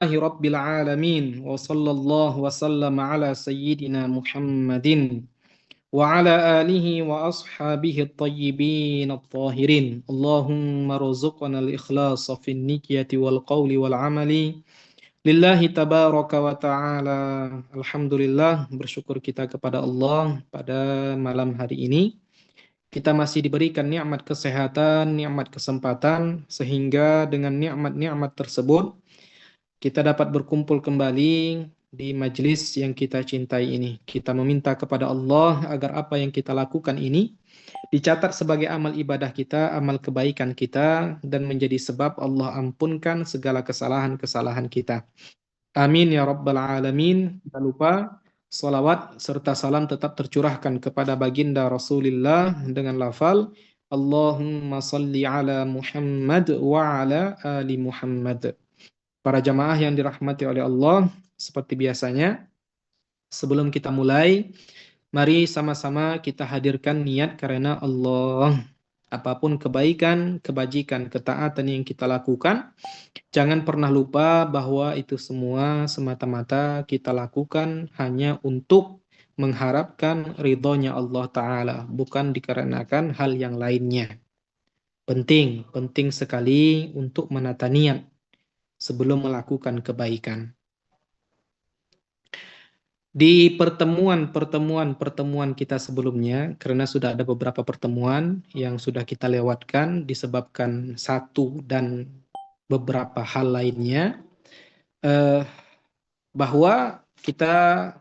Rabbil alamin wa sallallahu wa sallam ala sayyidina Muhammadin wa ala alihi wa ashabihi at-tayyibin at-tahirin. Allahumma rzuqna al-ikhlasa fin niyyati wal qawli wal amali lillahi tabaraka wa ta'ala. Alhamdulillah, bersyukur kita kepada Allah pada malam hari ini. Kita masih diberikan nikmat kesehatan, nikmat kesempatan, sehingga dengan nikmat-nikmat tersebut kita dapat berkumpul kembali di majelis yang kita cintai ini. Kita meminta kepada Allah agar apa yang kita lakukan ini dicatat sebagai amal ibadah kita, amal kebaikan kita, dan menjadi sebab Allah ampunkan segala kesalahan-kesalahan kita. Amin ya rabbal alamin. Jangan lupa salawat serta salam tetap tercurahkan kepada baginda Rasulullah dengan lafal Allahumma salli ala Muhammad wa ala ali Muhammad. Para jamaah yang dirahmati oleh Allah, seperti biasanya, sebelum kita mulai, mari sama-sama kita hadirkan niat karena Allah. Apapun kebaikan, kebajikan, ketaatan yang kita lakukan, jangan pernah lupa bahwa itu semua semata-mata kita lakukan hanya untuk mengharapkan ridhonya Allah Ta'ala, bukan dikarenakan hal yang lainnya. Penting sekali untuk menata niat sebelum melakukan kebaikan. Di pertemuan kita sebelumnya, karena sudah ada beberapa pertemuan yang sudah kita lewatkan disebabkan satu dan beberapa hal lainnya, bahwa kita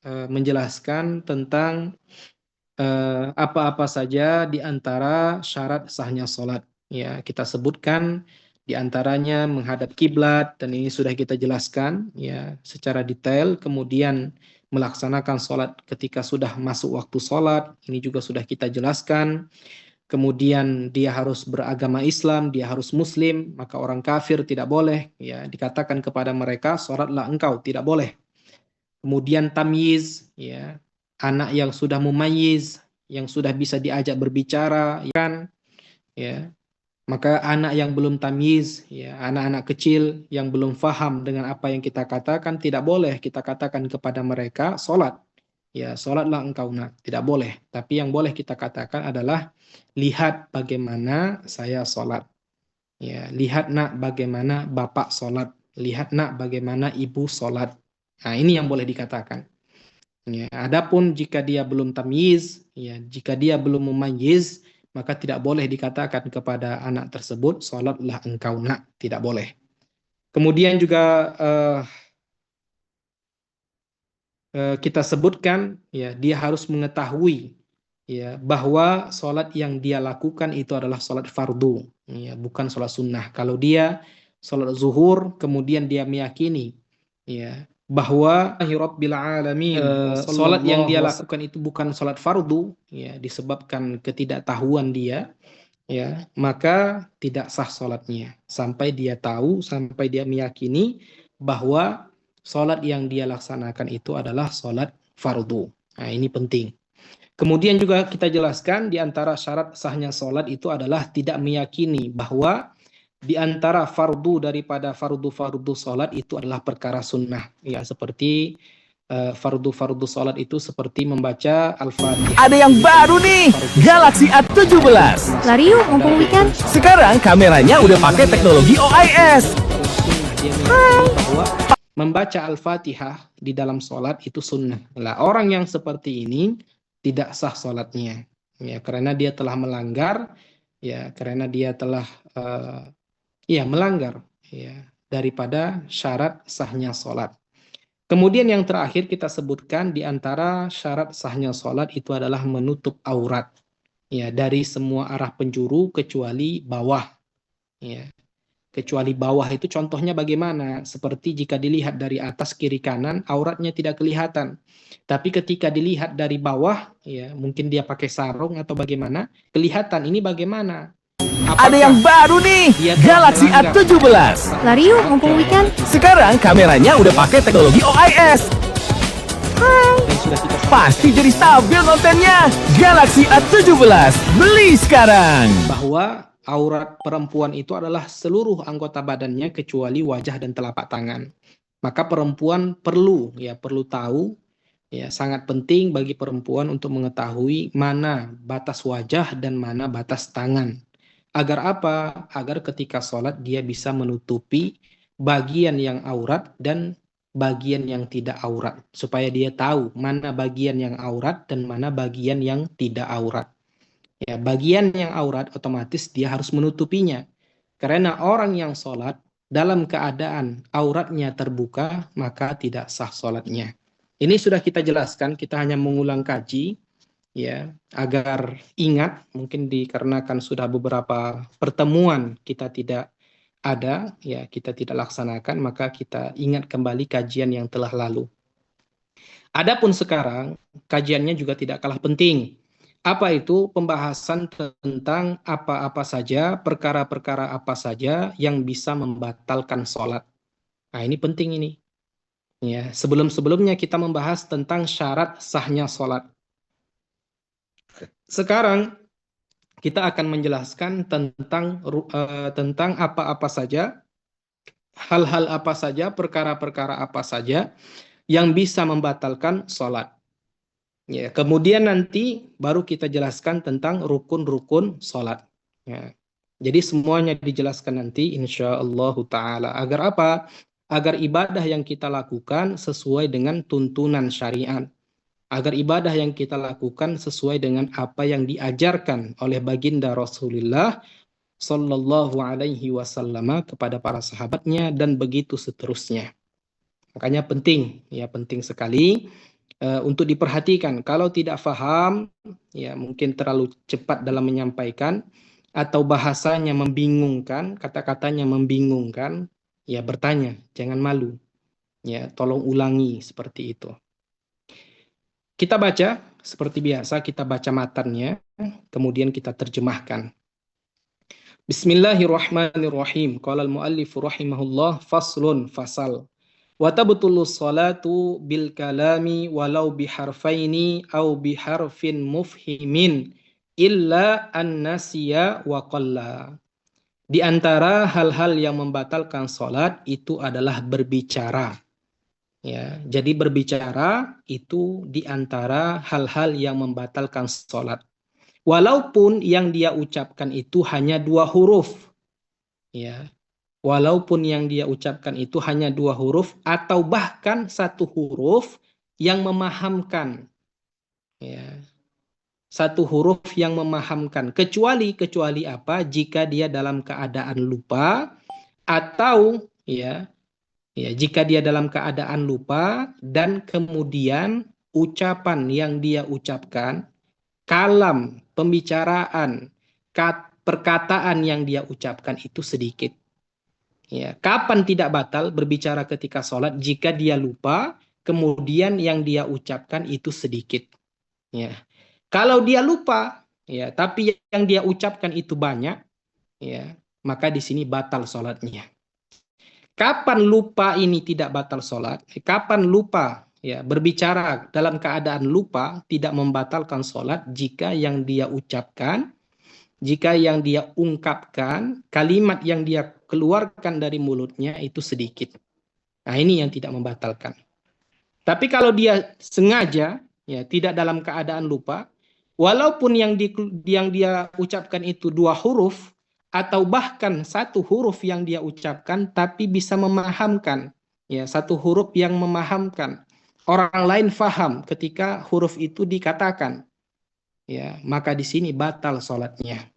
menjelaskan tentang apa-apa saja di antara syarat sahnya sholat. Ya, kita sebutkan di antaranya menghadap kiblat, dan ini sudah kita jelaskan ya secara detail. Kemudian melaksanakan sholat ketika sudah masuk waktu sholat, ini juga sudah kita jelaskan. Kemudian dia harus beragama Islam, dia harus muslim, maka orang kafir tidak boleh ya dikatakan kepada mereka sholatlah engkau, tidak boleh. Kemudian tamyiz ya, anak yang sudah mumayyiz, yang sudah bisa diajak berbicara kan ya. Maka anak yang belum tamyiz, ya, anak-anak kecil yang belum faham dengan apa yang kita katakan, tidak boleh kita katakan kepada mereka, sholat. Ya, sholatlah engkau nak. Tidak boleh. Tapi yang boleh kita katakan adalah, lihat bagaimana saya sholat. Ya, lihat nak bagaimana bapak sholat. Lihat nak bagaimana ibu sholat. Nah, ini yang boleh dikatakan. Ya, adapun jika dia belum tamyiz, ya, jika dia belum mumayyiz, maka tidak boleh dikatakan kepada anak tersebut, sholatlah engkau nak, tidak boleh. Kemudian juga kita sebutkan, ya, dia harus mengetahui ya bahwa sholat yang dia lakukan itu adalah sholat fardu, ya, bukan sholat sunnah. Kalau dia sholat zuhur, kemudian dia meyakini ya bahwa Rabbil alamin, sholat yang dia lakukan itu bukan sholat fardu, ya, disebabkan ketidaktahuan dia, ya, maka tidak sah sholatnya sampai dia tahu, sampai dia meyakini bahwa sholat yang dia laksanakan itu adalah sholat fardu. Nah, ini penting. Kemudian juga kita jelaskan di antara syarat sahnya sholat itu adalah tidak meyakini bahwa di antara fardu daripada fardu-fardu sholat itu adalah perkara sunnah. Ya, seperti fardu-fardu sholat itu seperti membaca Al-Fatihah. Ada yang baru nih, Galaxy A17. Lari yuk, mumpung weekend. Sekarang kameranya udah pakai teknologi OIS. Bahwa membaca Al-Fatihah di dalam sholat itu sunnah. Lah, orang yang seperti ini tidak sah sholatnya. Ya, karena dia telah melanggar, ya, karena dia telah melanggar ya daripada syarat sahnya sholat. Kemudian yang terakhir kita sebutkan di antara syarat sahnya sholat itu adalah menutup aurat ya dari semua arah penjuru kecuali bawah ya. Kecuali bawah itu contohnya bagaimana? Seperti jika dilihat dari atas kiri kanan auratnya tidak kelihatan. Tapi ketika dilihat dari bawah ya mungkin dia pakai sarung atau bagaimana, kelihatan. Ini bagaimana? Ada yang baru nih, Galaxy A17. Lari yuk, mumpung weekend. Sekarang kameranya udah pakai teknologi OIS. Pasti jadi stabil kontennya. Galaxy A17, beli sekarang. Bahwa aurat perempuan itu adalah seluruh anggota badannya kecuali wajah dan telapak tangan. Maka perempuan perlu tahu, ya, sangat penting bagi perempuan untuk mengetahui mana batas wajah dan mana batas tangan. Agar apa? Agar ketika sholat dia bisa menutupi bagian yang aurat dan bagian yang tidak aurat. Supaya dia tahu mana bagian yang aurat dan mana bagian yang tidak aurat. Ya, bagian yang aurat otomatis dia harus menutupinya. Karena orang yang sholat dalam keadaan auratnya terbuka, maka tidak sah sholatnya. Ini sudah kita jelaskan, kita hanya mengulang kaji, ya, agar ingat. Mungkin dikarenakan sudah beberapa pertemuan kita tidak ada, ya, kita tidak laksanakan, maka kita ingat kembali kajian yang telah lalu. Adapun sekarang kajiannya juga tidak kalah penting. Apa itu? Pembahasan tentang apa-apa saja, perkara-perkara apa saja yang bisa membatalkan sholat. Nah, ini penting ini. Ya, sebelum-sebelumnya kita membahas tentang syarat sahnya sholat. Sekarang kita akan menjelaskan tentang apa-apa saja, hal-hal apa saja, perkara-perkara apa saja yang bisa membatalkan sholat. Ya, kemudian nanti baru kita jelaskan tentang rukun-rukun sholat. Ya. Jadi semuanya dijelaskan nanti insyaallah ta'ala. Agar apa? Agar ibadah yang kita lakukan sesuai dengan tuntunan syariat. Agar ibadah yang kita lakukan sesuai dengan apa yang diajarkan oleh baginda Rasulullah Sallallahu Alaihi Wasallam kepada para sahabatnya dan begitu seterusnya. Makanya penting, ya, penting sekali untuk diperhatikan. Kalau tidak paham, ya mungkin terlalu cepat dalam menyampaikan atau bahasanya membingungkan, kata-katanya membingungkan, ya bertanya, jangan malu. Ya, tolong ulangi seperti itu. Kita baca seperti biasa, kita baca matannya, kemudian kita terjemahkan. Bismillahirrahmanirrahim. Qala al-muallif rahimahullah faslun fasal. Wa tabtulu sholatu bil kalami walau biharfaini au biharfin mufhimin illa an-nasiya wa qalla. Di antara hal-hal yang membatalkan sholat itu adalah berbicara. Ya, jadi berbicara itu di antara hal-hal yang membatalkan sholat. Walaupun yang dia ucapkan itu hanya 2 huruf. Ya. Walaupun yang dia ucapkan itu hanya 2 huruf atau bahkan 1 huruf yang memahamkan. Ya. 1 huruf yang memahamkan. Kecuali apa? Jika dia dalam keadaan lupa atau jika dia dalam keadaan lupa dan kemudian ucapan yang dia ucapkan, kalam, pembicaraan, perkataan yang dia ucapkan itu sedikit. Ya, kapan tidak batal berbicara ketika sholat? Jika dia lupa, kemudian yang dia ucapkan itu sedikit. Ya. Kalau dia lupa, ya, tapi yang dia ucapkan itu banyak, ya, maka di sini batal sholatnya. Kapan lupa ini tidak batal sholat? Kapan lupa, ya, berbicara dalam keadaan lupa tidak membatalkan sholat jika yang dia ucapkan, jika yang dia ungkapkan, kalimat yang dia keluarkan dari mulutnya itu sedikit. Nah, ini yang tidak membatalkan. Tapi kalau dia sengaja, ya, tidak dalam keadaan lupa, walaupun yang dia ucapkan itu 2 huruf, atau bahkan 1 huruf yang dia ucapkan, tapi bisa memahamkan, ya, 1 huruf yang memahamkan. Orang lain faham ketika huruf itu dikatakan. Ya, maka di sini batal sholatnya.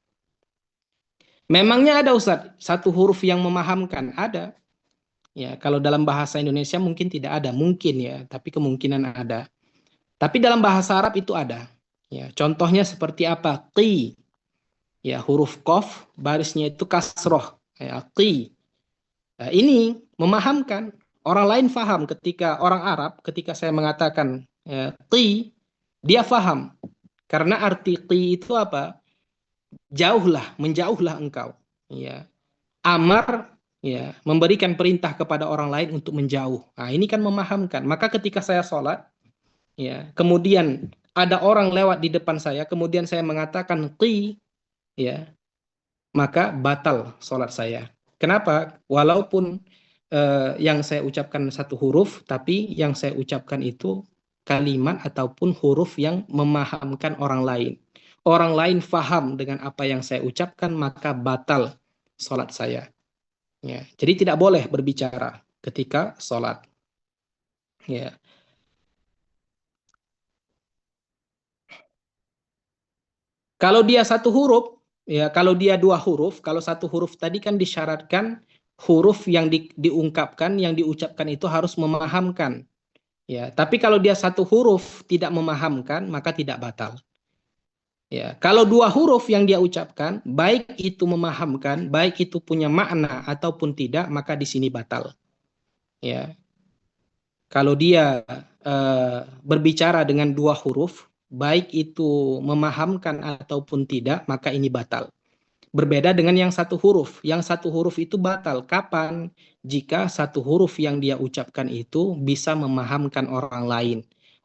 Memangnya ada Ustaz 1 huruf yang memahamkan? Ada. Ya, kalau dalam bahasa Indonesia mungkin tidak ada, mungkin ya, tapi kemungkinan ada. Tapi dalam bahasa Arab itu ada. Ya, contohnya seperti apa? Qi. Ya, huruf qaf barisnya itu kasroh. Ya, qi. Nah, ini memahamkan. Orang lain faham ketika orang Arab ketika saya mengatakan qi, dia faham. Karena arti qi itu apa? Jauhlah, menjauhlah engkau. Ya. Amar, ya, memberikan perintah kepada orang lain untuk menjauh. Nah, ini kan memahamkan. Maka ketika saya sholat, ya, kemudian ada orang lewat di depan saya, kemudian saya mengatakan qi, ya, maka batal sholat saya. Kenapa? Walaupun yang saya ucapkan satu huruf, tapi yang saya ucapkan itu kalimat ataupun huruf yang memahamkan orang lain. Orang lain faham dengan apa yang saya ucapkan, maka batal sholat saya. Ya, jadi tidak boleh berbicara ketika sholat. Ya. Kalau dia satu huruf, ya kalau dia dua huruf, kalau satu huruf tadi kan disyaratkan huruf yang diungkapkan, yang diucapkan itu harus memahamkan. Ya, tapi kalau dia satu huruf tidak memahamkan, maka tidak batal. Ya, kalau dua huruf yang dia ucapkan, baik itu memahamkan, baik itu punya makna ataupun tidak, maka di sini batal. Ya, kalau dia berbicara dengan dua huruf, baik itu memahamkan ataupun tidak, maka ini batal. Berbeda dengan yang satu huruf. Yang satu huruf itu batal. Kapan? Jika satu huruf yang dia ucapkan itu bisa memahamkan orang lain.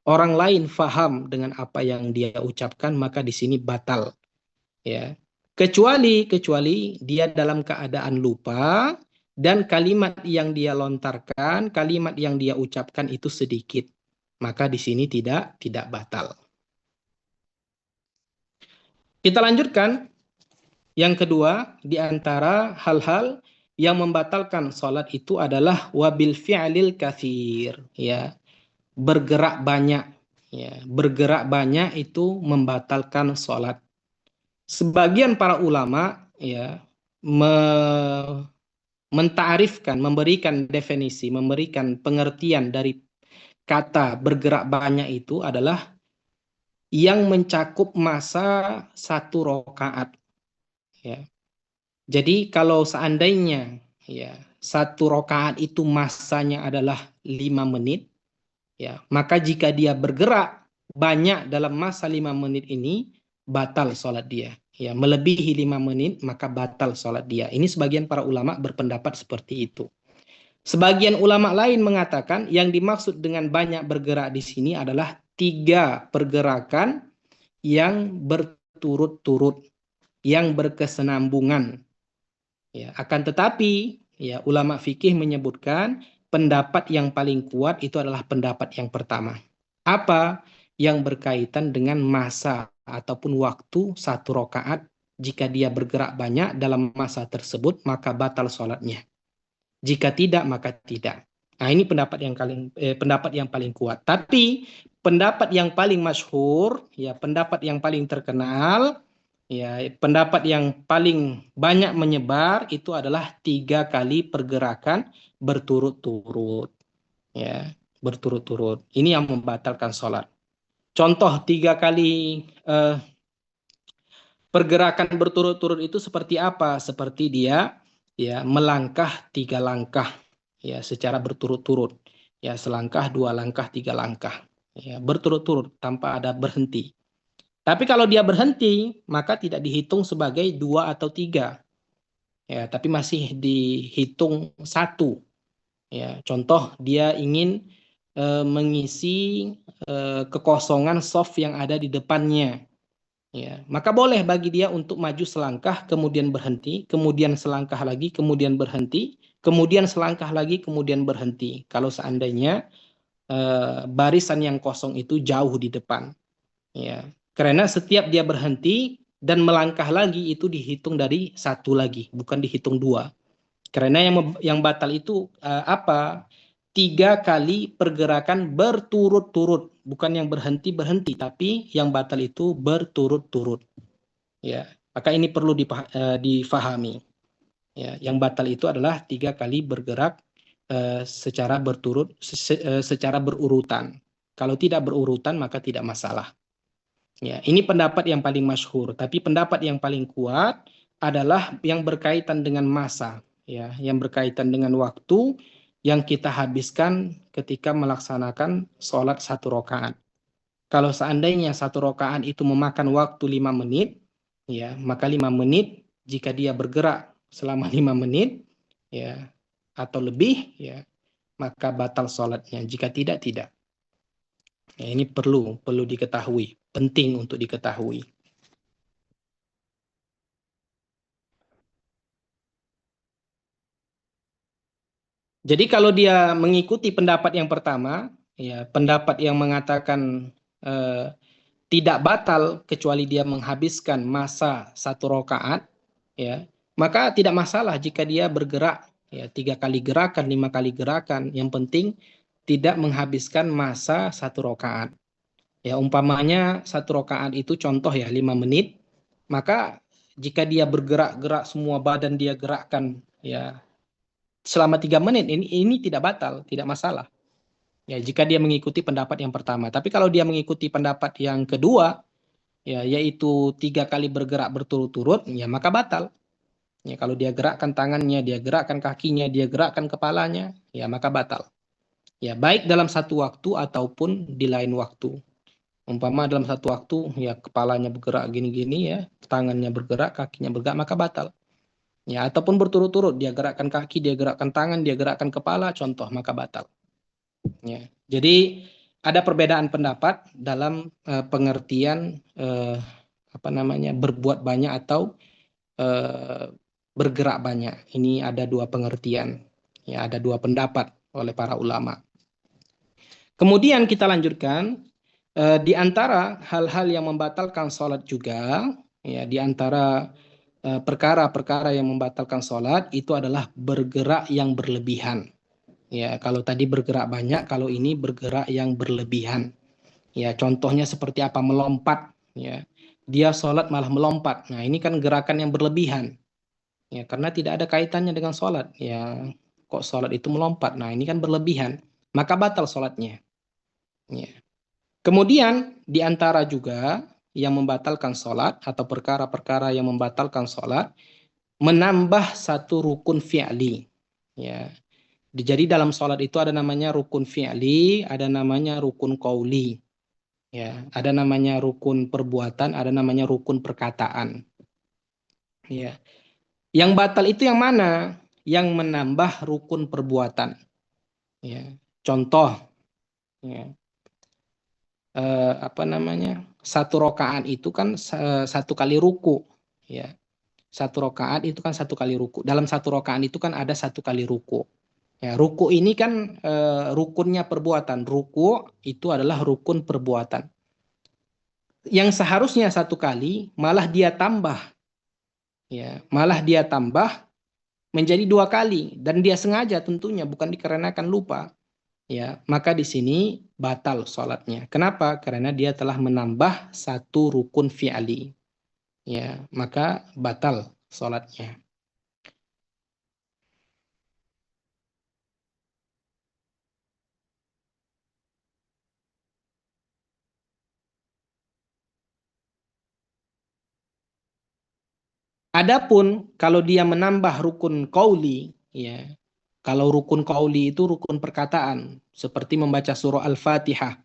Orang lain faham dengan apa yang dia ucapkan, maka di sini batal. Ya. Kecuali dia dalam keadaan lupa dan kalimat yang dia lontarkan, kalimat yang dia ucapkan itu sedikit. Maka di sini tidak batal. Kita lanjutkan. Yang kedua, di antara hal-hal yang membatalkan sholat itu adalah wabil fi'lil kathir, ya, bergerak banyak, ya, bergerak banyak itu membatalkan sholat. Sebagian para ulama, ya, mentarifkan, memberikan definisi, memberikan pengertian dari kata bergerak banyak itu adalah yang mencakup masa satu rakaat. Ya. Jadi kalau seandainya ya satu rakaat itu masanya adalah 5 menit, ya maka jika dia bergerak banyak dalam masa 5 menit ini batal sholat dia. Ya, melebihi 5 menit maka batal sholat dia. Ini sebagian para ulama berpendapat seperti itu. Sebagian ulama lain mengatakan yang dimaksud dengan banyak bergerak di sini adalah 3 pergerakan yang berturut-turut, yang berkesinambungan. Ya, akan tetapi ya ulama fikih menyebutkan pendapat yang paling kuat itu adalah pendapat yang pertama. Apa? Yang berkaitan dengan masa ataupun waktu satu rakaat. Jika dia bergerak banyak dalam masa tersebut maka batal sholatnya. Jika tidak maka tidak. Nah, ini pendapat yang paling kuat. Tapi pendapat yang paling masyhur, ya pendapat yang paling terkenal, ya pendapat yang paling banyak menyebar itu adalah 3 kali pergerakan berturut-turut. Ya, berturut-turut. Ini yang membatalkan sholat. Contoh 3 kali pergerakan berturut-turut itu seperti apa? Seperti dia ya melangkah 3 langkah ya secara berturut-turut. Ya selangkah, 2 langkah, 3 langkah. Ya berturut-turut tanpa ada berhenti. Tapi kalau dia berhenti, maka tidak dihitung sebagai 2 atau 3. Ya, tapi masih dihitung 1. Ya, contoh dia ingin mengisi kekosongan soft yang ada di depannya. Ya, maka boleh bagi dia untuk maju selangkah, kemudian berhenti, kemudian selangkah lagi, kemudian berhenti, kemudian selangkah lagi, kemudian berhenti. Kalau seandainya barisan yang kosong itu jauh di depan. Ya, karena setiap dia berhenti dan melangkah lagi itu dihitung dari 1 lagi, bukan dihitung 2. Karena yang batal itu apa? 3 kali pergerakan berturut-turut, bukan yang berhenti, tapi yang batal itu berturut-turut. Ya, maka ini perlu difahami. Ya, yang batal itu adalah 3 kali bergerak secara secara berurutan. Kalau tidak berurutan maka tidak masalah. Ya, ini pendapat yang paling masyhur, tapi pendapat yang paling kuat adalah yang berkaitan dengan masa, ya, yang berkaitan dengan waktu yang kita habiskan ketika melaksanakan sholat satu rakaat. Kalau seandainya satu rakaat itu memakan waktu 5 menit, ya, maka 5 menit jika dia bergerak selama 5 menit, ya, atau lebih, ya, maka batal sholatnya. Jika tidak, tidak. Ya, ini perlu diketahui, penting untuk diketahui. Jadi kalau dia mengikuti pendapat yang pertama, ya pendapat yang mengatakan tidak batal kecuali dia menghabiskan masa 1 rakaat, ya maka tidak masalah jika dia bergerak ya 3 kali gerakan, 5 kali gerakan. Yang penting tidak menghabiskan masa 1 rakaat. Ya umpamanya 1 rakaat itu contoh ya 5 menit, maka jika dia bergerak-gerak semua badan dia gerakkan ya selama 3 menit, ini tidak batal, tidak masalah. Ya, jika dia mengikuti pendapat yang pertama. Tapi kalau dia mengikuti pendapat yang kedua, ya yaitu 3 kali bergerak berturut-turut, ya maka batal. Ya, kalau dia gerakkan tangannya, dia gerakkan kakinya, dia gerakkan kepalanya, ya maka batal. Ya, baik dalam satu waktu ataupun di lain waktu. Umpama dalam satu waktu, ya kepalanya bergerak gini-gini ya, tangannya bergerak, kakinya bergerak, maka batal. Ya, ataupun berturut-turut, dia gerakkan kaki, dia gerakkan tangan, dia gerakkan kepala, contoh, maka batal. Ya. Jadi ada perbedaan pendapat dalam pengertian berbuat banyak atau bergerak banyak. Ini ada 2 pengertian. Ya, ada 2 pendapat oleh para ulama. Kemudian kita lanjutkan di antara hal-hal yang membatalkan sholat juga, ya di antara perkara-perkara yang membatalkan sholat itu adalah bergerak yang berlebihan. Ya, kalau tadi bergerak banyak, kalau ini bergerak yang berlebihan. Ya, contohnya seperti apa? Melompat. Ya, dia sholat malah melompat. Nah, ini kan gerakan yang berlebihan. Ya, karena tidak ada kaitannya dengan sholat. Ya, kok sholat itu melompat? Nah, ini kan berlebihan. Maka batal sholatnya. Ya. Kemudian di antara juga yang membatalkan sholat atau perkara-perkara yang membatalkan sholat, menambah satu rukun fi'li. Ya. Jadi dalam sholat itu ada namanya rukun fi'li, ada namanya rukun qauli. Ya, ada namanya rukun perbuatan, ada namanya rukun perkataan. Ya. Yang batal itu yang mana? Yang menambah rukun perbuatan. Ya. Contoh, ya. 1 rakaat itu kan 1 kali ruku. Ya. 1 rakaat itu kan 1 kali ruku. Dalam 1 rakaat itu kan ada 1 kali ruku. Ya, ruku ini kan rukunnya perbuatan. Ruku itu adalah rukun perbuatan. Yang seharusnya 1 kali, malah dia tambah. Ya, malah dia tambah menjadi 2 kali. Dan dia sengaja tentunya, bukan dikarenakan lupa. Ya, maka di sini batal sholatnya. Kenapa? Karena dia telah menambah 1 rukun fi'ali. Ya, maka batal sholatnya. Adapun kalau dia menambah rukun qauli, ya. Kalau rukun qauli itu rukun perkataan, seperti membaca surah Al-Fatihah.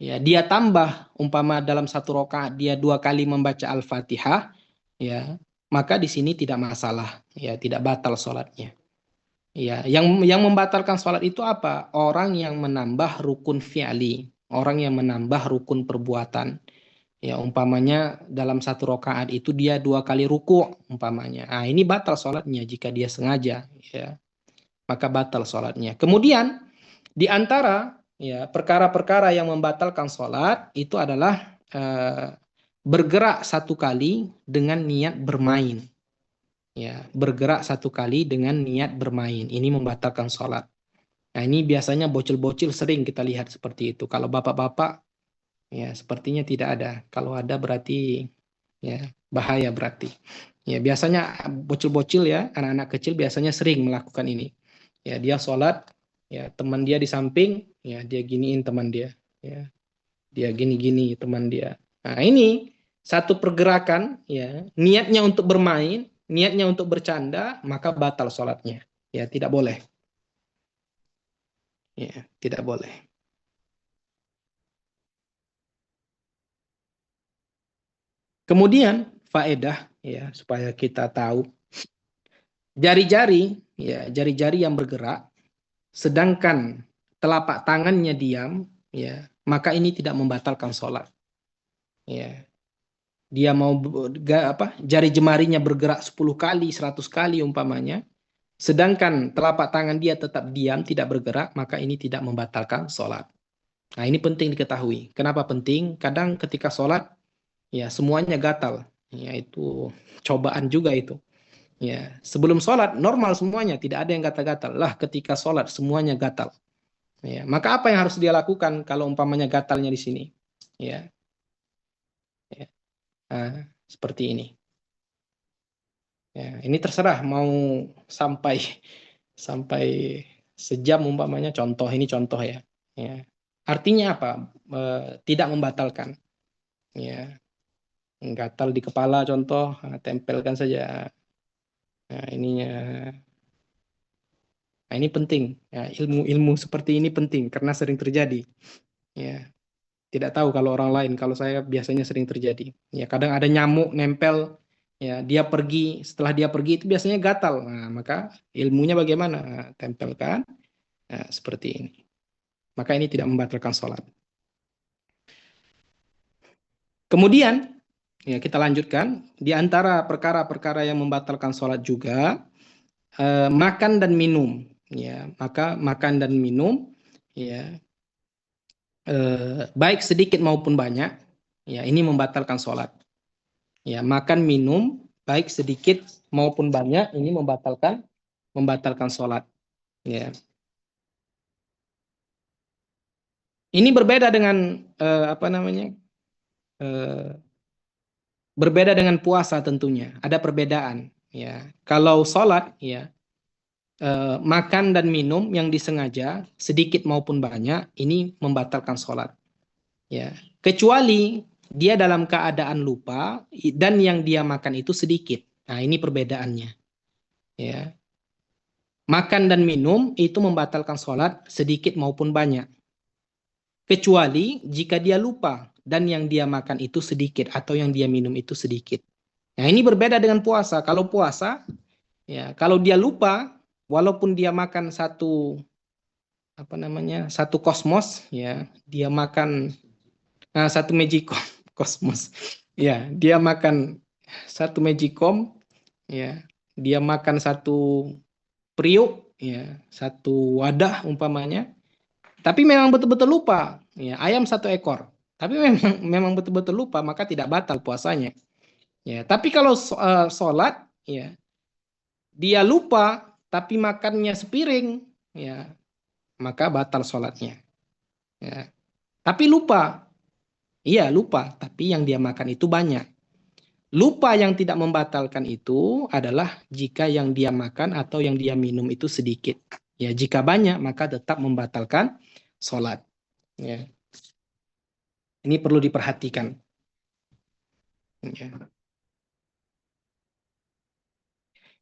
Ya, dia tambah umpama dalam 1 rakaat dia 2 kali membaca Al-Fatihah, ya, maka di sini tidak masalah, ya, tidak batal sholatnya. Ya, yang membatalkan sholat itu apa? Orang yang menambah rukun fi'li, orang yang menambah rukun perbuatan. Ya, umpamanya dalam 1 rakaat itu dia 2 kali ruku, umpamanya. Nah, ini batal sholatnya jika dia sengaja, ya. Maka batal sholatnya. Kemudian di antara ya perkara-perkara yang membatalkan sholat itu adalah bergerak 1 kali dengan niat bermain. Ya, bergerak 1 kali dengan niat bermain. Ini membatalkan sholat. Nah, ini biasanya bocil-bocil sering kita lihat seperti itu. Kalau bapak-bapak ya sepertinya tidak ada. Kalau ada berarti ya bahaya berarti. Ya biasanya bocil-bocil ya, anak-anak kecil biasanya sering melakukan ini. Ya dia sholat, ya teman dia di samping, ya dia giniin teman dia. Ya dia gini-gini teman dia. Nah ini satu pergerakan, ya niatnya untuk bermain, niatnya untuk bercanda, maka batal sholatnya. Ya tidak boleh. Ya tidak boleh. Kemudian faedah ya supaya kita tahu jari-jari ya jari-jari yang bergerak sedangkan telapak tangannya diam ya maka ini tidak membatalkan sholat ya dia mau jari jemarinya bergerak 10 kali 100 kali umpamanya sedangkan telapak tangan dia tetap diam, tidak bergerak, maka ini tidak membatalkan sholat. Nah, ini penting diketahui. Kenapa penting? Kadang ketika sholat, ya semuanya gatal. Ya, itu cobaan juga itu. Ya, sebelum sholat normal semuanya, tidak ada yang gatal-gatal. Lah, ketika sholat semuanya gatal. Ya, maka apa yang harus dia lakukan kalau umpamanya gatalnya di sini? Ya, ya. Nah, seperti ini. Ya, ini terserah mau sampai sejam umpamanya, contoh ini contoh ya. Ya. Artinya apa? Tidak membatalkan. Ya, gatal di kepala contoh, tempelkan saja. Nah, ininya. Nah, ini penting. Ya, ilmu seperti ini penting karena sering terjadi. Ya, tidak tahu kalau orang lain. Kalau saya biasanya sering terjadi. Ya, kadang ada nyamuk nempel. Ya, dia pergi. Setelah dia pergi itu biasanya gatal. Nah, maka ilmunya bagaimana? Nah, tempelkan. Nah, seperti ini. Maka ini tidak membatalkan sholat. Kemudian, ya kita lanjutkan. Di antara perkara-perkara yang membatalkan sholat juga, makan dan minum. Ya, maka makan dan minum, ya, baik sedikit maupun banyak, ya ini membatalkan sholat. Ya, makan minum baik sedikit maupun banyak ini membatalkan sholat. Ya. Ini berbeda dengan apa namanya? Berbeda dengan puasa tentunya. Ada perbedaan. Ya, kalau sholat, ya makan dan minum yang disengaja sedikit maupun banyak ini membatalkan sholat. Ya, kecuali dia dalam keadaan lupa dan yang dia makan itu sedikit. Nah, ini perbedaannya. Ya. Makan dan minum itu membatalkan sholat sedikit maupun banyak. Kecuali jika dia lupa dan yang dia makan itu sedikit atau yang dia minum itu sedikit. Nah, ini berbeda dengan puasa. Kalau puasa, ya, kalau dia lupa, walaupun dia makan satu kosmos, ya, dia makan satu magicom kosmos. Ya, dia makan satu magicom, ya, dia makan satu priuk, ya, satu wadah umpamanya. Tapi memang betul-betul lupa, ya, ayam satu ekor. Tapi memang betul-betul lupa, maka tidak batal puasanya. Ya, tapi kalau sholat, ya, dia lupa tapi makannya sepiring, ya, maka batal sholatnya. Ya. Tapi lupa, iya lupa, tapi yang dia makan itu banyak. Lupa yang tidak membatalkan itu adalah jika yang dia makan atau yang dia minum itu sedikit. Ya, jika banyak maka tetap membatalkan sholat. Ya. Ini perlu diperhatikan. Ya.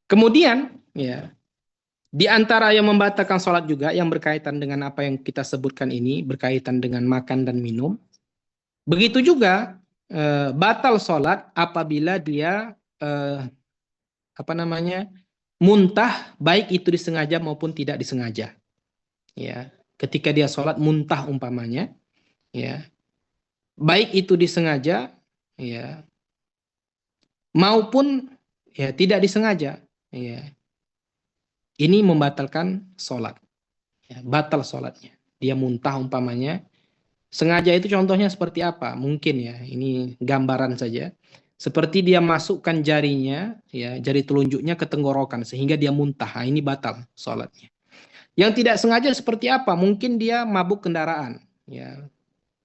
Kemudian, ya, di antara yang membatalkan sholat juga yang berkaitan dengan apa yang kita sebutkan ini, berkaitan dengan makan dan minum. Begitu juga batal sholat apabila dia muntah, baik itu disengaja maupun tidak disengaja. Ya, ketika dia sholat muntah umpamanya, ya, baik itu disengaja, ya, maupun ya tidak disengaja, ya, ini membatalkan sholat, ya, batal sholatnya. Dia muntah umpamanya, sengaja itu contohnya seperti apa? Mungkin ya, ini gambaran saja. Seperti dia masukkan jarinya, ya, jari telunjuknya ke tenggorokan sehingga dia muntah. Nah, ini batal sholatnya. Yang tidak sengaja seperti apa? Mungkin dia mabuk kendaraan, ya,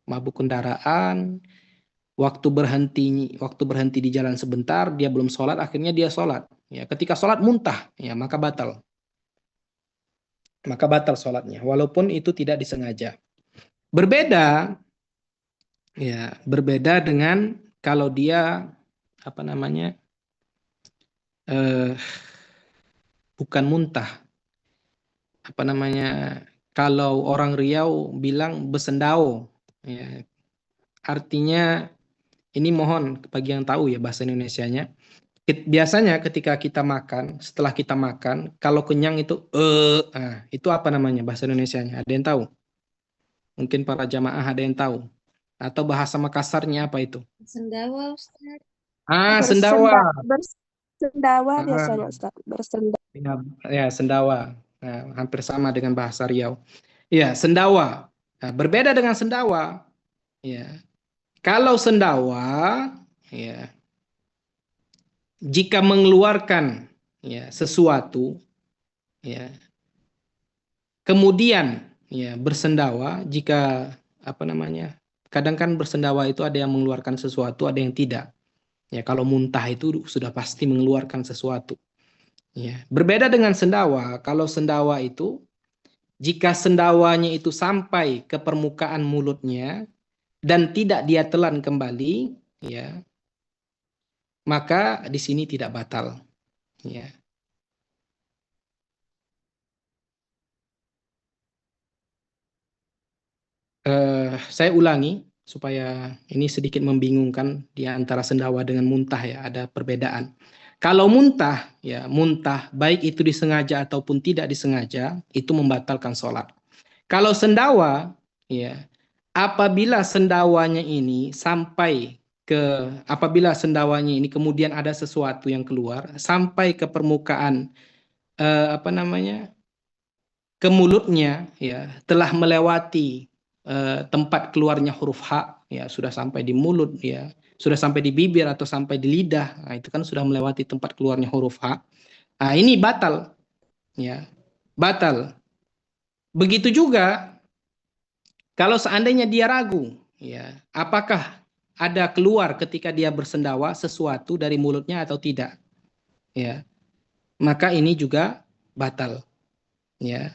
mabuk kendaraan. Waktu berhenti di jalan sebentar, dia belum sholat, akhirnya dia sholat. Ya, ketika sholat muntah, ya, maka batal. Maka batal sholatnya, walaupun itu tidak disengaja. Berbeda dengan kalau dia bukan muntah, kalau orang Riau bilang besendao, ya, artinya ini mohon bagi yang tahu ya bahasa Indonesianya. Biasanya ketika kita makan, setelah kita makan, kalau kenyang itu itu apa namanya bahasa Indonesianya? Ada yang tahu? Mungkin para jamaah ada yang tahu. Atau bahasa Makassarnya apa itu? Sendawa, Ustaz. Sendawa. Bersendawa biasanya, Ustaz. Bersendawa. Ya, ya, sendawa. Nah, hampir sama dengan bahasa Riau. Ya, sendawa. Nah, berbeda dengan sendawa. Ya, kalau sendawa, ya, jika mengeluarkan ya sesuatu, ya, kemudian ya bersendawa, jika apa namanya, kadang kan bersendawa itu ada yang mengeluarkan sesuatu, ada yang tidak. Ya, kalau muntah itu sudah pasti mengeluarkan sesuatu. Ya, berbeda dengan sendawa. Kalau sendawa itu, jika sendawanya itu sampai ke permukaan mulutnya dan tidak dia telan kembali, ya, maka di sini tidak batal. Ya. Saya ulangi supaya ini sedikit membingungkan di antara sendawa dengan muntah ya, ada perbedaan. Kalau muntah, ya muntah baik itu disengaja ataupun tidak disengaja, itu membatalkan sholat. Kalau sendawa, ya apabila sendawanya ini sampai ke, apabila sendawanya ini kemudian ada sesuatu yang keluar sampai ke permukaan apa namanya, ke mulutnya, ya telah melewati tempat keluarnya huruf H, ya sudah sampai di mulut, ya sudah sampai di bibir atau sampai di lidah, nah, itu kan sudah melewati tempat keluarnya huruf H. Nah, ini batal, ya batal. Begitu juga kalau seandainya dia ragu, ya apakah ada keluar ketika dia bersendawa sesuatu dari mulutnya atau tidak, ya maka ini juga batal, ya.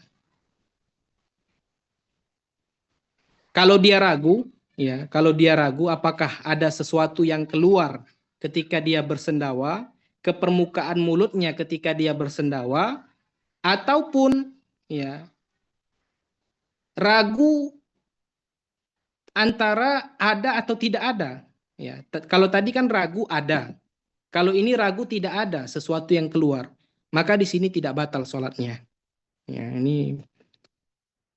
Kalau dia ragu, ya, kalau dia ragu apakah ada sesuatu yang keluar ketika dia bersendawa ke permukaan mulutnya ketika dia bersendawa, ataupun ya ragu antara ada atau tidak ada. Ya, kalau tadi kan ragu ada. Kalau ini ragu tidak ada sesuatu yang keluar, maka di sini tidak batal sholatnya. Ya, ini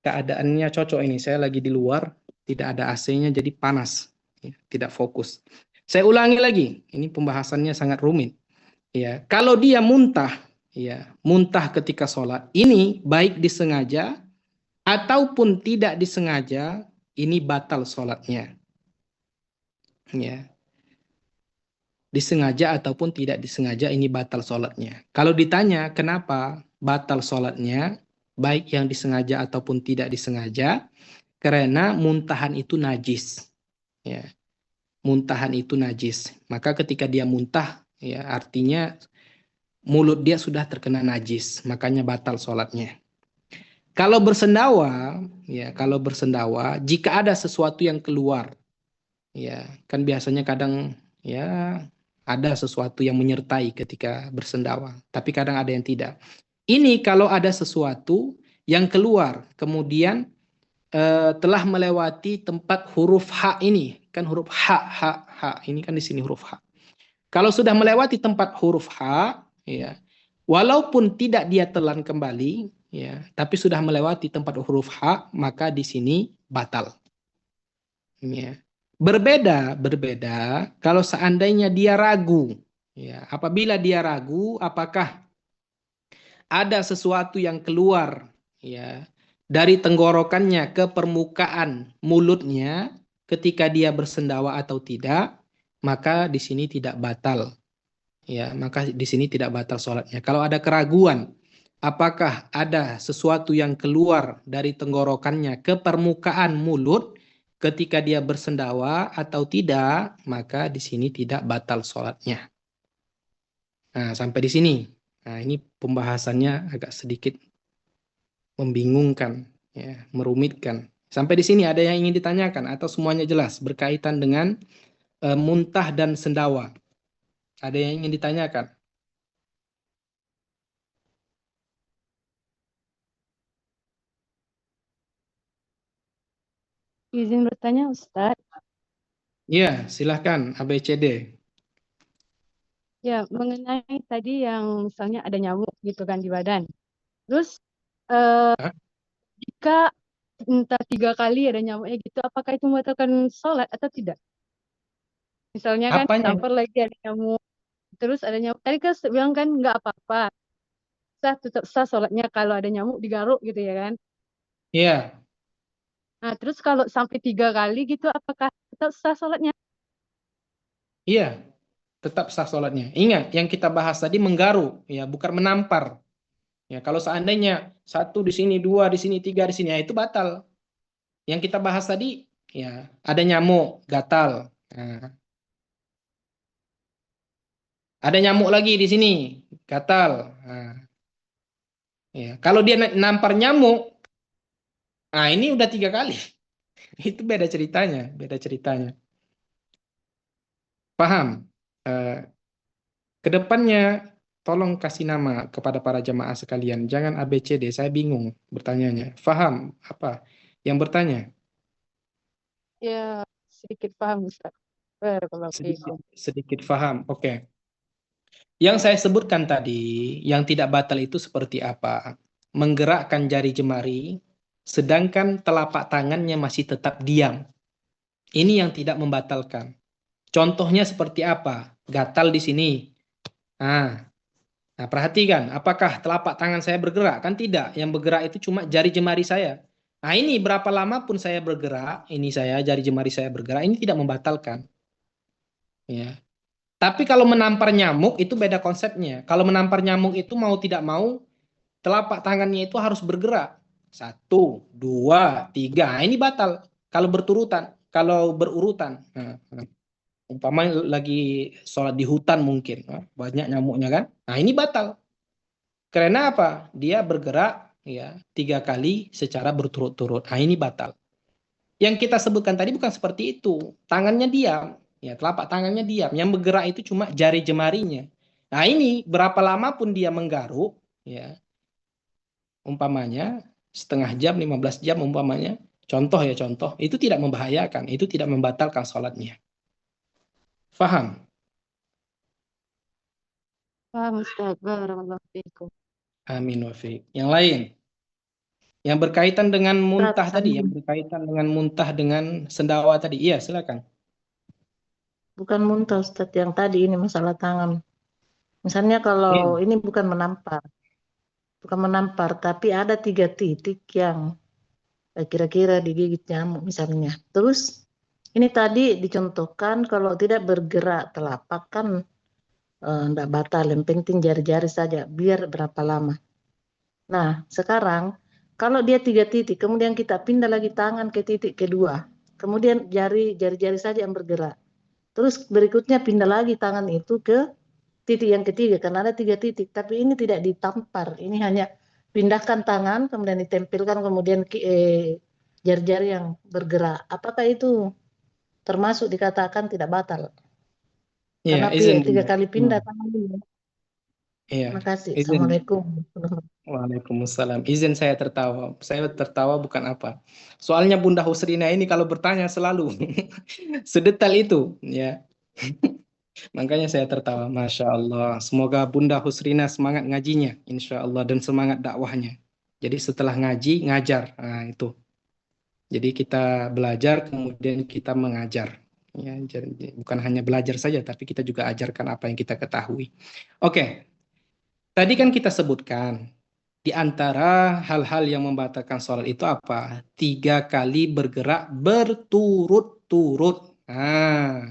keadaannya cocok ini. Saya lagi di luar, tidak ada AC-nya jadi panas, ya, tidak fokus. Saya ulangi lagi, ini pembahasannya sangat rumit. Ya, kalau dia muntah, ya, muntah ketika sholat, ini baik disengaja ataupun tidak disengaja, ini batal sholatnya. Ya, disengaja ataupun tidak disengaja, ini batal sholatnya. Kalau ditanya kenapa batal sholatnya, baik yang disengaja ataupun tidak disengaja, karena muntahan itu najis. Ya, muntahan itu najis. Maka ketika dia muntah, ya artinya mulut dia sudah terkena najis, makanya batal sholatnya. Kalau bersendawa, ya kalau bersendawa, jika ada sesuatu yang keluar, ya kan biasanya kadang ya ada sesuatu yang menyertai ketika bersendawa, tapi kadang ada yang tidak. Ini kalau ada sesuatu yang keluar, kemudian telah melewati tempat huruf H ini, kan huruf H, ini kan di sini huruf H. Kalau sudah melewati tempat huruf H, ya, walaupun tidak dia telan kembali, ya, tapi sudah melewati tempat huruf H, maka di sini batal. Ya. Berbeda kalau seandainya dia ragu, ya, apabila dia ragu apakah ada sesuatu yang keluar, ya, dari tenggorokannya ke permukaan mulutnya ketika dia bersendawa atau tidak, maka di sini tidak batal. Ya, maka di sini tidak batal sholatnya. Kalau ada keraguan, apakah ada sesuatu yang keluar dari tenggorokannya ke permukaan mulut ketika dia bersendawa atau tidak, maka di sini tidak batal sholatnya. Nah, sampai di sini. Nah, ini pembahasannya agak sedikit membingungkan, ya, merumitkan. Sampai di sini ada yang ingin ditanyakan atau semuanya jelas berkaitan dengan muntah dan sendawa? Ada yang ingin ditanyakan? Izin bertanya, Ustadz. Ya, silahkan ABCD. Ya, mengenai tadi yang misalnya ada nyamuk gitu kan di badan. Terus Hah? jika entah 3 kali ada nyamuknya gitu, apakah itu membatalkan sholat atau tidak? Misalnya kan Apanya? sampai lagi ada nyamuk, terus ada nyamuk. Tadi kan bilang kan nggak apa-apa. tetap sah sholatnya kalau ada nyamuk digaruk gitu ya kan. Iya, Nah, terus kalau sampai 3 kali gitu, apakah tetap sah sholatnya? iya, tetap sah sholatnya. Ingat, yang kita bahas tadi menggaru, ya, bukan menampar. Ya, kalau seandainya satu di sini, dua di sini, tiga di sini, ya itu batal. Yang kita bahas tadi, ya, ada nyamuk, gatal. Nah, ada nyamuk lagi di sini, gatal. Nah, ya. Kalau dia nampar nyamuk, nah ini udah 3 kali. Itu beda ceritanya, beda ceritanya. Paham? Eh, Kedepannya tolong kasih nama kepada para jamaah sekalian. Jangan ABCD, saya bingung bertanyanya. Paham apa yang bertanya? Ya, sedikit paham Ustaz. Barakallahu Sedikit fiikum. sedikit paham. Oke. Yang saya sebutkan tadi, yang tidak batal itu seperti apa? Menggerakkan jari jemari, sedangkan telapak tangannya masih tetap diam. Ini yang tidak membatalkan. Contohnya seperti apa? Gatal di sini. Nah, nah, perhatikan, apakah telapak tangan saya bergerak? Kan tidak. Yang bergerak itu cuma jari jemari saya. Nah, ini berapa lama pun saya bergerak, ini saya jari jemari saya bergerak, ini tidak membatalkan. Ya. Tapi kalau menampar nyamuk itu beda konsepnya. Kalau menampar nyamuk itu mau tidak mau telapak tangannya itu harus bergerak. Satu, dua, tiga. Nah, ini batal. Kalau berturutan, kalau berurutan. Nah. Umpama lagi sholat di hutan mungkin, banyak nyamuknya kan. Nah ini batal. Karena apa? Dia bergerak ya 3 kali secara berturut-turut. Nah ini batal. Yang kita sebutkan tadi bukan seperti itu. Tangannya diam, ya telapak tangannya diam. Yang bergerak itu cuma jari jemarinya. Nah ini berapa lama pun dia menggaruk, ya umpamanya setengah jam, 15 jam umpamanya. Contoh ya contoh, itu tidak membahayakan, itu tidak membatalkan sholatnya. Faham? Paham Ustaz. Barakallahu fiikum. Amin wa fiik. Yang lain? Yang berkaitan dengan muntah Ustaz, tadi, yang berkaitan dengan muntah dengan sendawa tadi. Iya, silakan. bukan muntah Ustaz, yang tadi ini masalah tangan. Misalnya kalau Iya. ini bukan menampar, tapi ada 3 titik yang kira-kira digigit nyamuk misalnya. Terus ini tadi dicontohkan kalau tidak bergerak telapak kan enggak batal, yang penting jari-jari saja, biar berapa lama. Nah, sekarang kalau dia 3 titik, kemudian kita pindah lagi tangan ke titik kedua, kemudian jari-jari saja yang bergerak. Terus berikutnya pindah lagi tangan itu ke titik yang ketiga, karena ada 3 titik, tapi ini tidak ditampar, ini hanya pindahkan tangan, kemudian ditempelkan, kemudian jari-jari yang bergerak. Apakah itu termasuk dikatakan tidak batal? Iya, Karena izin 3 kali Bunda. pindah tangan ini. Iya, Terima kasih. izin. Assalamualaikum. Waalaikumsalam. Izin saya tertawa. Saya tertawa bukan apa. Soalnya Bunda Husrina ini kalau bertanya selalu sedetail itu, ya. Makanya saya tertawa. Masya Allah. Semoga Bunda Husrina semangat ngajinya, insya Allah, dan semangat dakwahnya. Jadi setelah ngaji, ngajar. Nah, itu. Jadi kita belajar, kemudian kita mengajar. Ya, jadi bukan hanya belajar saja, tapi kita juga ajarkan apa yang kita ketahui. Oke, tadi kan kita sebutkan, di antara hal-hal yang membatalkan sholat itu apa? 3 kali bergerak berturut-turut. Nah,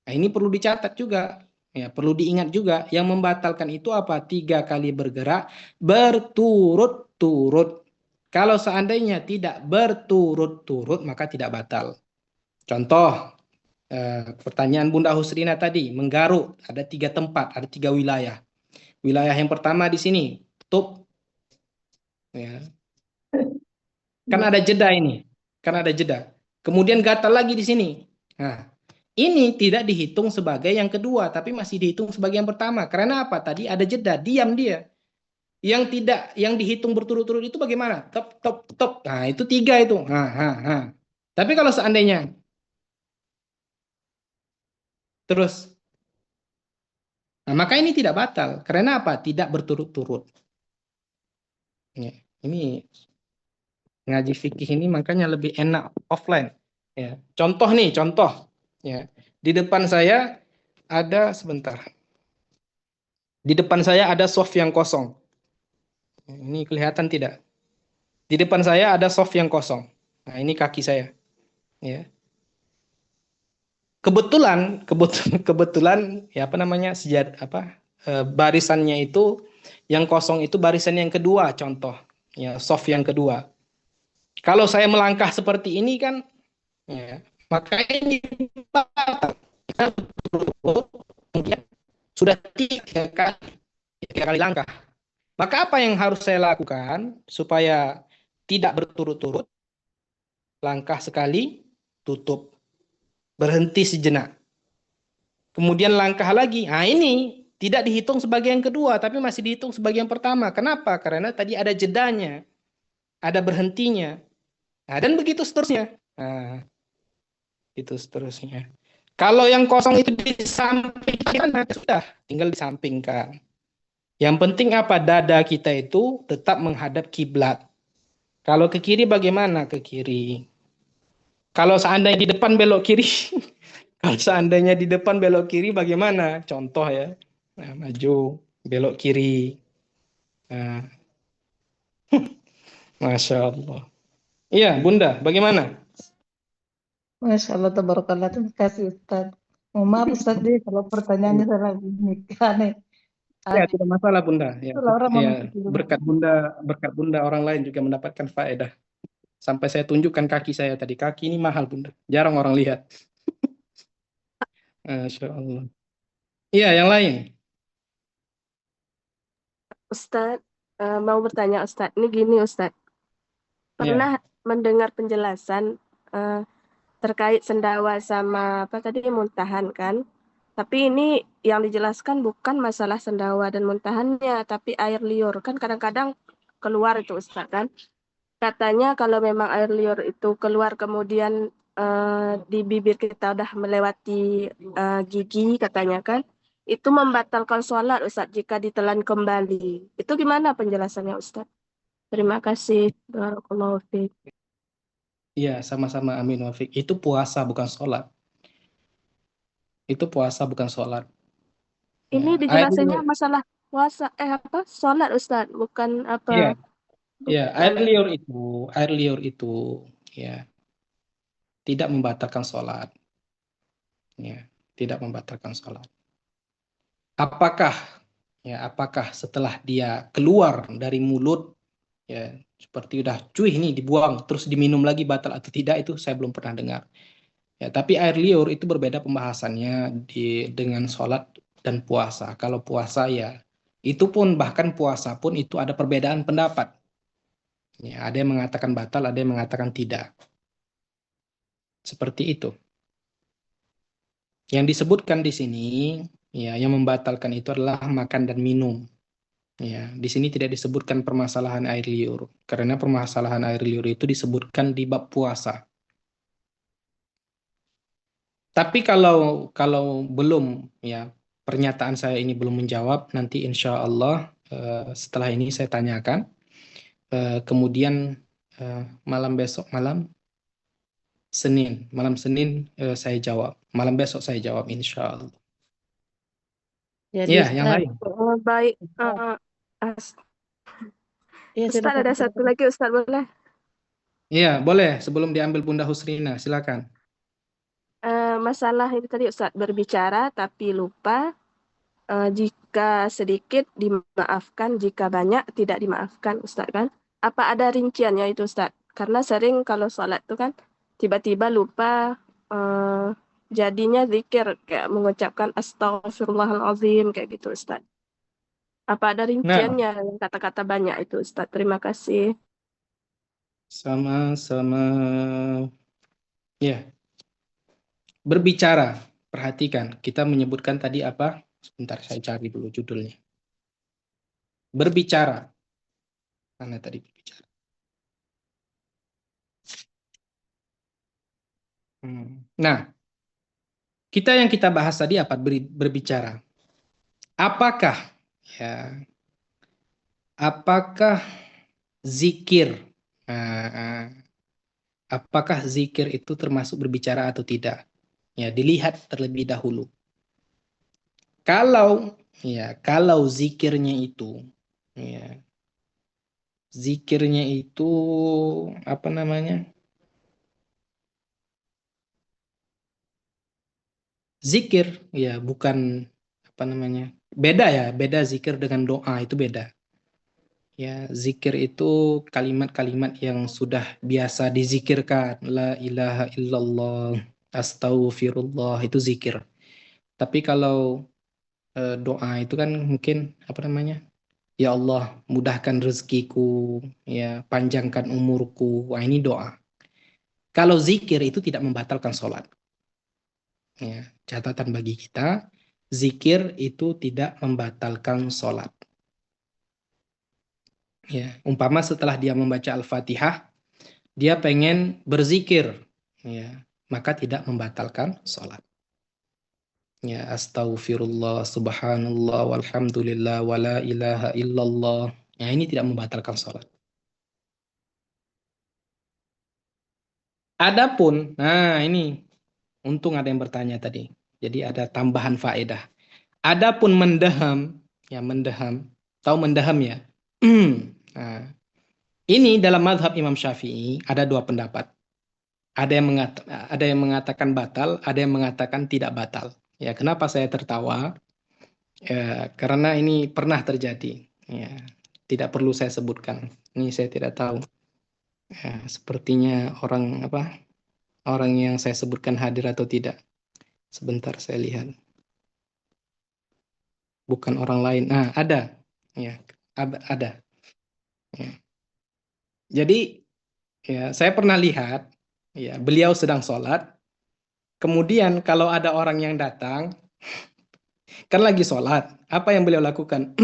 ini perlu dicatat juga. Ya, perlu diingat juga. Yang membatalkan itu apa? 3 kali bergerak berturut-turut. Kalau seandainya tidak berturut-turut, maka tidak batal. Contoh, pertanyaan Bunda Husrina tadi, menggaruk, ada 3 tempat, ada 3 wilayah. Wilayah yang pertama di sini, tutup. Ya. Kan ada jeda ini. Kan ada jeda. Kemudian gatal lagi di sini. Nah, ini tidak dihitung sebagai yang kedua, tapi masih dihitung sebagai yang pertama. Karena apa? Tadi ada jeda, diam dia. Yang dihitung berturut-turut itu bagaimana? Top, top, top. Nah, itu 3 itu. Tapi kalau seandainya terus, nah maka ini tidak batal. Karena apa? Tidak berturut-turut. Ya, ini ngaji fikih ini makanya lebih enak offline. Ya, contoh nih, contoh. Ya, di depan saya ada sebentar. Di depan saya ada soft yang kosong. Ini kelihatan tidak? Di depan saya ada soft yang kosong. Nah, ini kaki saya. Ya. Kebetulan ya apa namanya barisannya itu yang kosong itu barisan yang kedua, contoh ya soft yang kedua. Kalau saya melangkah seperti ini kan ya, maka ini batal. Kemudian sudah tiga kali langkah. Maka apa yang harus saya lakukan supaya tidak berturut-turut? Langkah sekali, tutup. Berhenti sejenak. Kemudian langkah lagi. Nah ini tidak dihitung sebagai yang kedua, tapi masih dihitung sebagai yang pertama. Kenapa? Karena tadi ada jedanya. Ada berhentinya. Nah, dan begitu seterusnya. Nah, itu seterusnya. Kalau yang kosong itu disampingkan, sudah tinggal disampingkan. Yang penting apa? Dada kita itu tetap menghadap kiblat. Kalau ke kiri bagaimana? Ke kiri. Kalau seandainya di depan belok kiri, kalau seandainya di depan belok kiri bagaimana? Contoh ya. Nah, maju, belok kiri. Nah. Masya Allah. Iya, Bunda, bagaimana? Masya Allah, tabarakallah. Terima kasih Ustaz. Mohon maaf Ustaz deh kalau pertanyaannya salah ini. Aneh. Ya, Aneh. tidak masalah Bunda. Ya, Itulah orang ya, memikir dulu. berkat Bunda orang lain juga mendapatkan faedah. Sampai saya tunjukkan kaki saya tadi. Kaki ini mahal Bunda. Jarang orang lihat. Masya Allah. Iya, yang lain. Ustadz, mau bertanya Ustadz. Ini gini Ustadz, pernah mendengar penjelasan terkait sendawa sama apa tadi muntahan kan? Tapi ini yang dijelaskan bukan masalah sendawa dan muntahannya, tapi air liur. Kan kadang-kadang keluar itu Ustadz kan? Katanya kalau memang air liur itu keluar kemudian di bibir kita udah melewati gigi katanya kan, itu membatalkan sholat Ustadz jika ditelan kembali. Itu gimana penjelasannya Ustadz? Terima kasih. Barakallahu fiik. Iya, sama-sama amin wa fiik. Itu puasa bukan sholat. Itu puasa bukan sholat. Ini Ya, air dijelasannya liur. masalah puasa sholat Ustadz, bukan Iya, apa. ya, air liur itu ya tidak membatalkan sholat. Ya, tidak membatalkan sholat. Apakah setelah dia keluar dari mulut ya seperti udah cuy ini dibuang terus diminum lagi batal atau tidak itu saya belum pernah dengar. Ya, tapi air liur itu berbeda pembahasannya dengan sholat dan puasa. Kalau puasa ya itu pun bahkan puasa pun itu ada perbedaan pendapat. Ya, ada yang mengatakan batal, ada yang mengatakan tidak. Seperti itu. Yang disebutkan di sini ya yang membatalkan itu adalah makan dan minum. Ya, di sini tidak disebutkan permasalahan air liur karena permasalahan air liur itu disebutkan di bab puasa. Tapi kalau belum ya pernyataan saya ini belum menjawab, nanti insya Allah setelah ini saya tanyakan. Kemudian malam Senin saya jawab. Malam besok saya jawab insya Allah. Jadi Ya, yang Ustaz, lain. Baik. ya Ustadz silakan. ada satu lagi Ustadz boleh? Iya, boleh. Sebelum diambil Bunda Husrina, silakan. Masalah itu tadi Ustadz berbicara tapi lupa. Jika sedikit dimaafkan, jika banyak tidak dimaafkan Ustadz kan? Apa ada rinciannya itu Ustadz? Karena sering kalau sholat itu kan tiba-tiba lupa jadinya zikir kayak mengucapkan astagfirullahalazim kayak gitu Ustadz. Apa ada Nah, rinciannya yang kata-kata banyak itu Ustadz? Terima kasih. sama-sama. Ya, berbicara. Perhatikan, kita menyebutkan tadi apa? Sebentar, saya cari dulu judulnya. Berbicara. Mana tadi berbicara? Nah, yang kita bahas tadi apa? Berbicara. Apakah ya? Apakah zikir? Apakah zikir itu termasuk berbicara atau tidak? Ya, dilihat terlebih dahulu. Kalau zikirnya itu ya Zikirnya itu apa namanya? Zikir, ya bukan apa namanya? Beda ya, beda zikir dengan doa itu beda. Ya, zikir itu kalimat-kalimat yang sudah biasa dizikirkan. La ilaha illallah, astaghfirullah, itu zikir. Tapi kalau doa itu kan mungkin apa namanya? Ya Allah, mudahkan rezekiku, ya panjangkan umurku. Wah, ini doa. Kalau zikir itu tidak membatalkan sholat. Ya, catatan bagi kita, zikir itu tidak membatalkan sholat. Ya, umpama setelah dia membaca Al-Fatihah, dia pengen berzikir, ya, maka tidak membatalkan sholat. Ya, astaghfirullah, subhanallah, walhamdulillah, wala ilaha illallah. Ya, ini tidak membatalkan sholat. Adapun, nah ini, untung ada yang bertanya tadi. Jadi ada tambahan faedah. Adapun mendaham, ya mendaham, tahu mendaham ya? Nah, ini dalam mazhab Imam Syafi'i ada dua pendapat. Ada yang mengatakan batal, ada yang mengatakan tidak batal. Ya, kenapa saya tertawa? Ya, karena ini pernah terjadi. Ya, tidak perlu saya sebutkan. Ini saya tidak tahu. Ya, sepertinya orang yang saya sebutkan hadir atau tidak. Sebentar saya lihat. Bukan orang lain. Nah, ada. Ya, ada. Ya. Jadi, ya, saya pernah lihat, ya, beliau sedang sholat. Kemudian kalau ada orang yang datang, kan lagi sholat, apa yang beliau lakukan?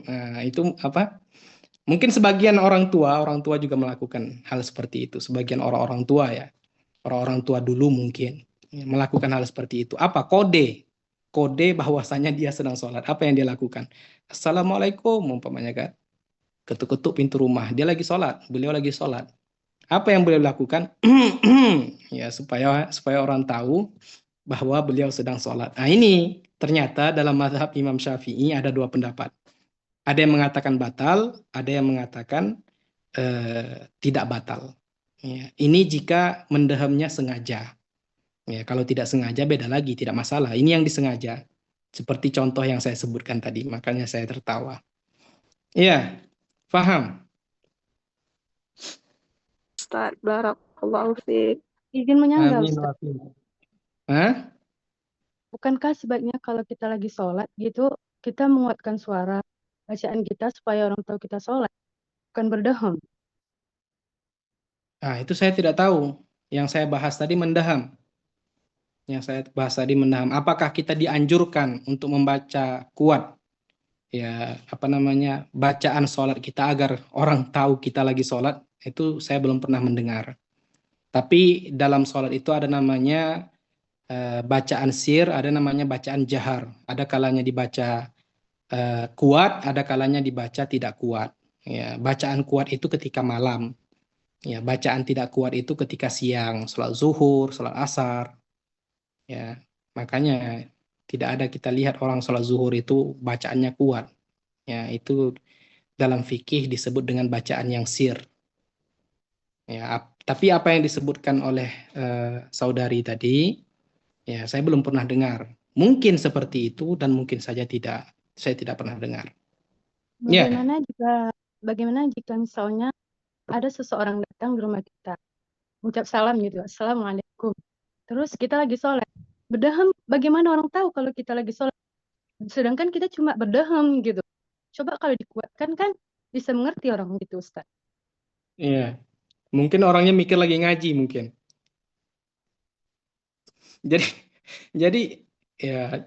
Nah, itu apa? Mungkin sebagian orang tua juga melakukan hal seperti itu. Sebagian orang-orang tua ya, orang-orang tua dulu mungkin ya, melakukan hal seperti itu. Apa? Kode bahwasanya dia sedang sholat. Apa yang dia lakukan? Assalamualaikum, umpamanya kan. Ketuk-ketuk pintu rumah. Dia lagi sholat, beliau lagi sholat. Apa yang beliau lakukan? Ya, supaya orang tahu bahwa beliau sedang sholat. Nah, ini ternyata dalam mazhab Imam Syafi'i ada dua pendapat. Ada yang mengatakan batal, ada yang mengatakan tidak batal. Ya, ini jika mendahamnya sengaja. Ya, kalau tidak sengaja beda lagi, tidak masalah. Ini yang disengaja. Seperti contoh yang saya sebutkan tadi, makanya saya tertawa. Ya, paham? Ustaz, barakallahu fiik. Izin menyanggah, Amin. Ustaz. Hah? Bukankah sebaiknya kalau kita lagi sholat gitu, kita menguatkan suara bacaan kita supaya orang tahu kita sholat, bukan berdaham. Nah, itu saya tidak tahu. Yang saya bahas tadi mendaham. Apakah kita dianjurkan untuk membaca kuat? Ya, bacaan sholat kita agar orang tahu kita lagi sholat, itu saya belum pernah mendengar. Tapi dalam sholat itu ada namanya bacaan sir, ada namanya bacaan jahar. Ada kalanya dibaca kuat, ada kalanya dibaca tidak kuat. Ya, bacaan kuat itu ketika malam. Ya, bacaan tidak kuat itu ketika siang, sholat zuhur, sholat asar. Ya, makanya tidak ada kita lihat orang sholat zuhur itu bacaannya kuat. Ya, itu dalam fikih disebut dengan bacaan yang sir. Ya, tapi apa yang disebutkan oleh saudari tadi, ya saya belum pernah dengar. Mungkin seperti itu dan mungkin saja tidak. Saya tidak pernah dengar. Ya. Bagaimana jika misalnya ada seseorang datang ke rumah kita, ucap salam gitu, Assalamualaikum. Terus kita lagi sholat. Berdaham, bagaimana orang tahu kalau kita lagi sholat? Sedangkan kita cuma berdaham gitu. Coba kalau dikuatkan kan bisa mengerti orang gitu, Ustaz. Iya. Mungkin orangnya mikir lagi ngaji mungkin. Jadi ya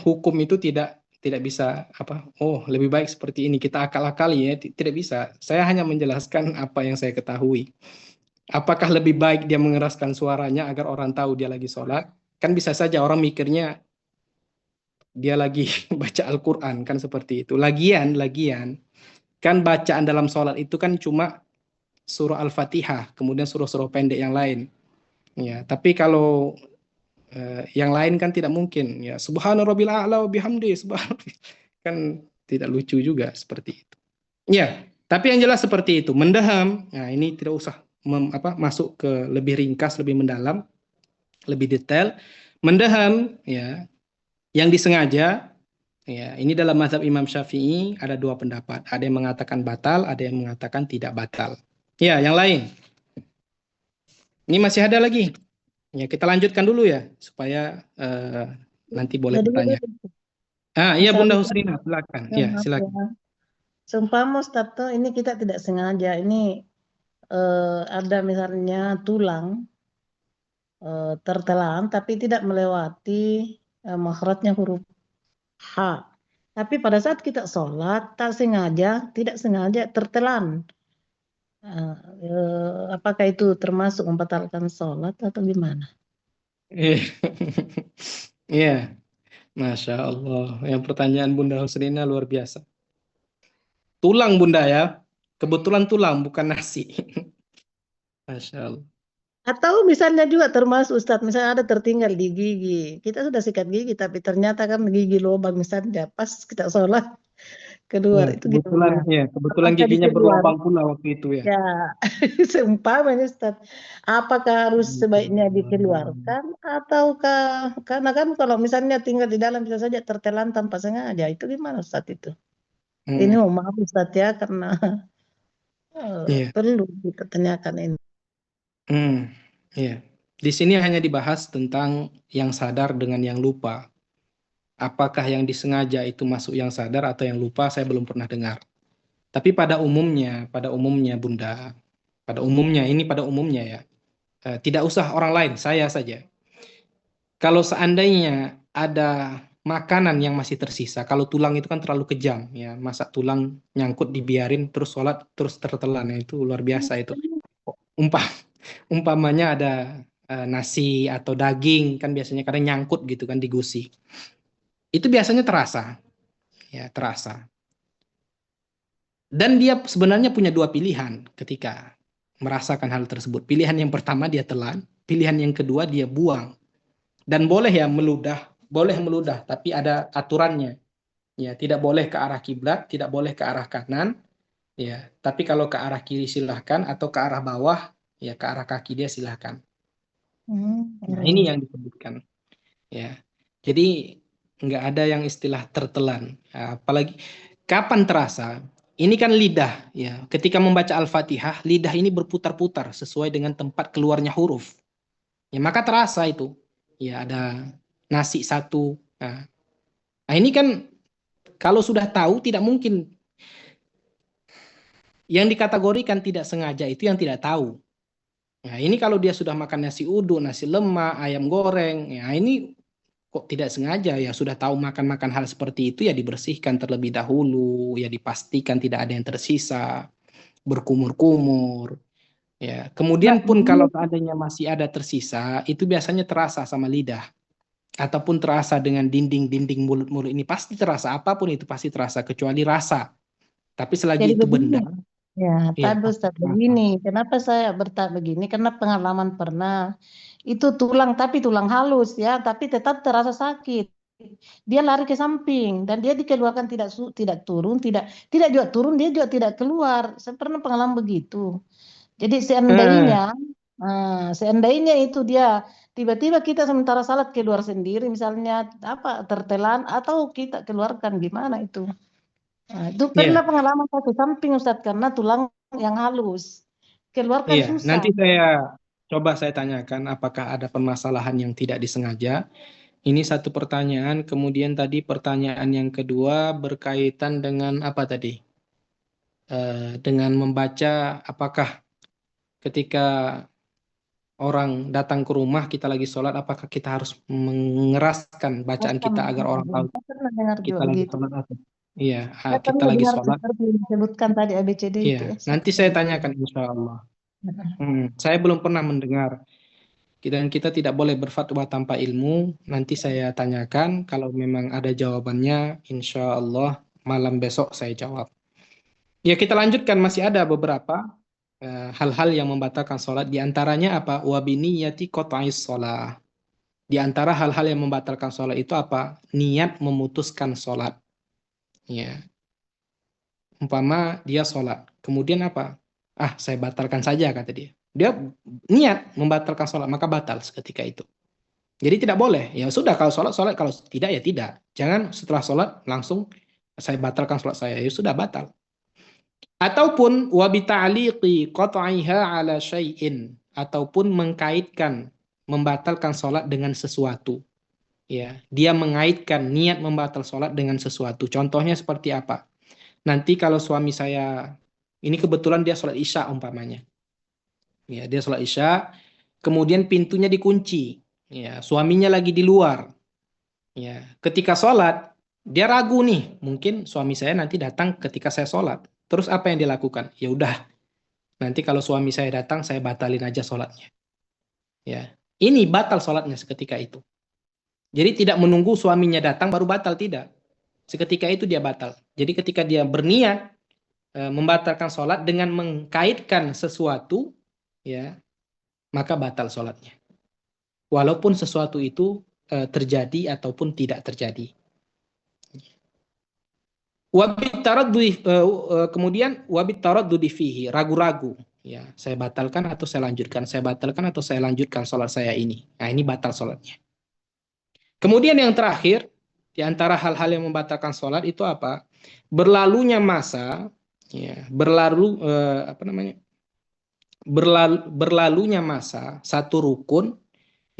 hukum itu tidak bisa lebih baik seperti ini, kita akal-akali ya, tidak bisa. Saya hanya menjelaskan apa yang saya ketahui. Apakah lebih baik dia mengeraskan suaranya agar orang tahu dia lagi sholat? Kan bisa saja orang mikirnya dia lagi baca Al-Quran, kan seperti itu. Lagian kan bacaan dalam sholat itu kan cuma surah Al-Fatihah, kemudian surah-surah pendek yang lain. Ya, tapi kalau yang lain kan tidak mungkin. Ya, subhanarabbil a'la wa bihamdi, kan tidak lucu juga seperti itu. Ya. Tapi yang jelas seperti itu, mendaham. Nah, ini tidak usah masuk ke lebih ringkas, lebih mendalam, lebih detail. Mendaham, ya, yang disengaja, ya, ini dalam mazhab Imam Syafi'i ada dua pendapat. Ada yang mengatakan batal, ada yang mengatakan tidak batal. Ya, yang lain. Ini masih ada lagi. Ya, kita lanjutkan dulu ya, supaya nanti boleh Jadi bertanya. Iya Bunda misalnya, Husrina, silakan. ya, Ya, maaf silakan. ya. Seumpama Ustaz tuh ini kita tidak sengaja, ini ada misalnya tulang tertelan tapi tidak melewati makhrajnya huruf H. Tapi pada saat kita sholat tak sengaja, tidak sengaja tertelan. Apakah itu termasuk membatalkan sholat atau gimana? Iya, Masya Allah. Yang pertanyaan Bunda Husrina luar biasa. Tulang Bunda ya, kebetulan tulang bukan nasi. Masya Allah. Atau misalnya juga termasuk Ustadz, misalnya ada tertinggal di gigi. Kita sudah sikat gigi, tapi ternyata kan gigi lubang misalnya pas kita sholat keluar. Ya, Itu gimana? kebetulan Apakah giginya dikeluar? berlubang pula waktu itu ya. Ya, seumpamanya Ustadz. Apakah harus sebaiknya dikeluarkan ataukah karena kan kalau misalnya tinggal di dalam bisa saja tertelan tanpa sengaja. Itu gimana Ustadz itu? Ini maaf Ustadz ya karena Iya. perlu kita tanyakan ini. Iya. Di sini hanya dibahas tentang yang sadar dengan yang lupa. Apakah yang disengaja itu masuk yang sadar atau yang lupa, saya belum pernah dengar. Tapi pada umumnya Bunda, pada umumnya ya, tidak usah orang lain, saya saja. Kalau seandainya ada makanan yang masih tersisa, kalau tulang itu kan terlalu kejam, ya, masa tulang nyangkut dibiarin terus sholat terus tertelan, itu luar biasa itu. Umpamanya ada nasi atau daging kan biasanya kadang nyangkut gitu kan di gusi. Itu biasanya terasa. Ya, terasa. Dan dia sebenarnya punya dua pilihan ketika merasakan hal tersebut. Pilihan yang pertama dia telan, pilihan yang kedua dia buang. Dan boleh ya meludah, tapi ada aturannya. Ya, tidak boleh ke arah kiblat, tidak boleh ke arah kanan. Ya, tapi kalau ke arah kiri silahkan atau ke arah bawah, ya ke arah kaki dia silahkan. Nah, ini yang disebutkan. Ya. Jadi nggak ada yang istilah tertelan. Apalagi kapan terasa? Ini kan lidah, ya. Ketika membaca Al-Fatihah, lidah ini berputar-putar sesuai dengan tempat keluarnya huruf. Ya, maka terasa itu. Ya, ada nasi satu. Nah, ini kan kalau sudah tahu tidak mungkin. Yang dikategorikan tidak sengaja itu yang tidak tahu. Nah, ini kalau dia sudah makan nasi uduk, nasi lemak, ayam goreng, ya ini kok tidak sengaja, ya sudah tahu makan hal seperti itu ya dibersihkan terlebih dahulu, ya dipastikan tidak ada yang tersisa, berkumur-kumur. Ya, kemudian pun kalau seandainya masih ada tersisa, itu biasanya terasa sama lidah ataupun terasa dengan dinding-dinding mulut-mulut ini pasti terasa, apapun itu pasti terasa kecuali rasa. Tapi selagi Jadi itu begini. benda. Ya, Ya, tadi Ustaz begini. Kenapa saya bertanya begini? Karena pengalaman pernah itu tulang tapi tulang halus ya, tapi tetap terasa sakit. Dia lari ke samping dan dia dikeluarkan tidak turun, tidak juga turun, dia juga tidak keluar. Saya pernah pengalaman begitu. Jadi seandainya itu dia tiba-tiba kita sementara salat keluar sendiri, misalnya apa tertelan atau kita keluarkan gimana itu? Nah, itu pernah pengalaman ke samping Ustadz karena tulang yang halus keluarkan susah. Nanti coba saya tanyakan apakah ada permasalahan yang tidak disengaja. Ini satu pertanyaan. Kemudian tadi pertanyaan yang kedua berkaitan dengan apa tadi? Dengan membaca, apakah ketika orang datang ke rumah kita lagi sholat, apakah kita harus mengeraskan bacaan kita agar orang tahu kita lagi sholat atau? Iya, kita lagi sholat. Seperti disebutkan tadi ABCD itu ya. Nanti saya tanyakan insya Allah. Saya belum pernah mendengar. Dan kita tidak boleh berfatwa tanpa ilmu. Nanti saya tanyakan. Kalau memang ada jawabannya, insya Allah malam besok saya jawab. Ya, kita lanjutkan. Masih ada beberapa hal-hal yang membatalkan sholat. Di antaranya apa? Wabiniyati qat'is sholat. Di antara hal-hal yang membatalkan sholat itu apa? Niat memutuskan sholat. Ya. umpama dia sholat, kemudian apa? Ah, saya batalkan saja, kata dia. Dia niat membatalkan sholat, maka batal seketika itu. Jadi tidak boleh. Ya sudah, kalau sholat, sholat. Kalau tidak, ya tidak. Jangan setelah sholat langsung saya batalkan sholat saya. Ya sudah, batal. Ataupun wabita'liqi qat'iha ala syai'in, ataupun mengkaitkan, membatalkan sholat dengan sesuatu. Ya, dia mengaitkan niat membatal sholat dengan sesuatu. Contohnya seperti apa? Nanti kalau suami saya, ini kebetulan dia sholat isya umpamanya. Ya, dia sholat isya, kemudian pintunya dikunci. Ya, suaminya lagi di luar. Ya, ketika sholat, dia ragu nih. Mungkin suami saya nanti datang ketika saya sholat. Terus apa yang dia lakukan? Ya udah, nanti kalau suami saya datang, saya batalin aja sholatnya. Ya, ini batal sholatnya seketika itu. Jadi tidak menunggu suaminya datang baru batal, tidak. Seketika itu dia batal. Jadi ketika dia berniat membatalkan sholat dengan mengkaitkan sesuatu, ya, maka batal sholatnya. Walaupun sesuatu itu terjadi ataupun tidak terjadi. Kemudian wabit taraddudi fihi, ragu-ragu. Ya, saya batalkan atau saya lanjutkan, saya batalkan atau saya lanjutkan sholat saya ini. Nah, ini batal sholatnya. Kemudian yang terakhir, di antara hal-hal yang membatalkan sholat itu apa? Berlalunya masa, ya, berlalunya masa satu rukun,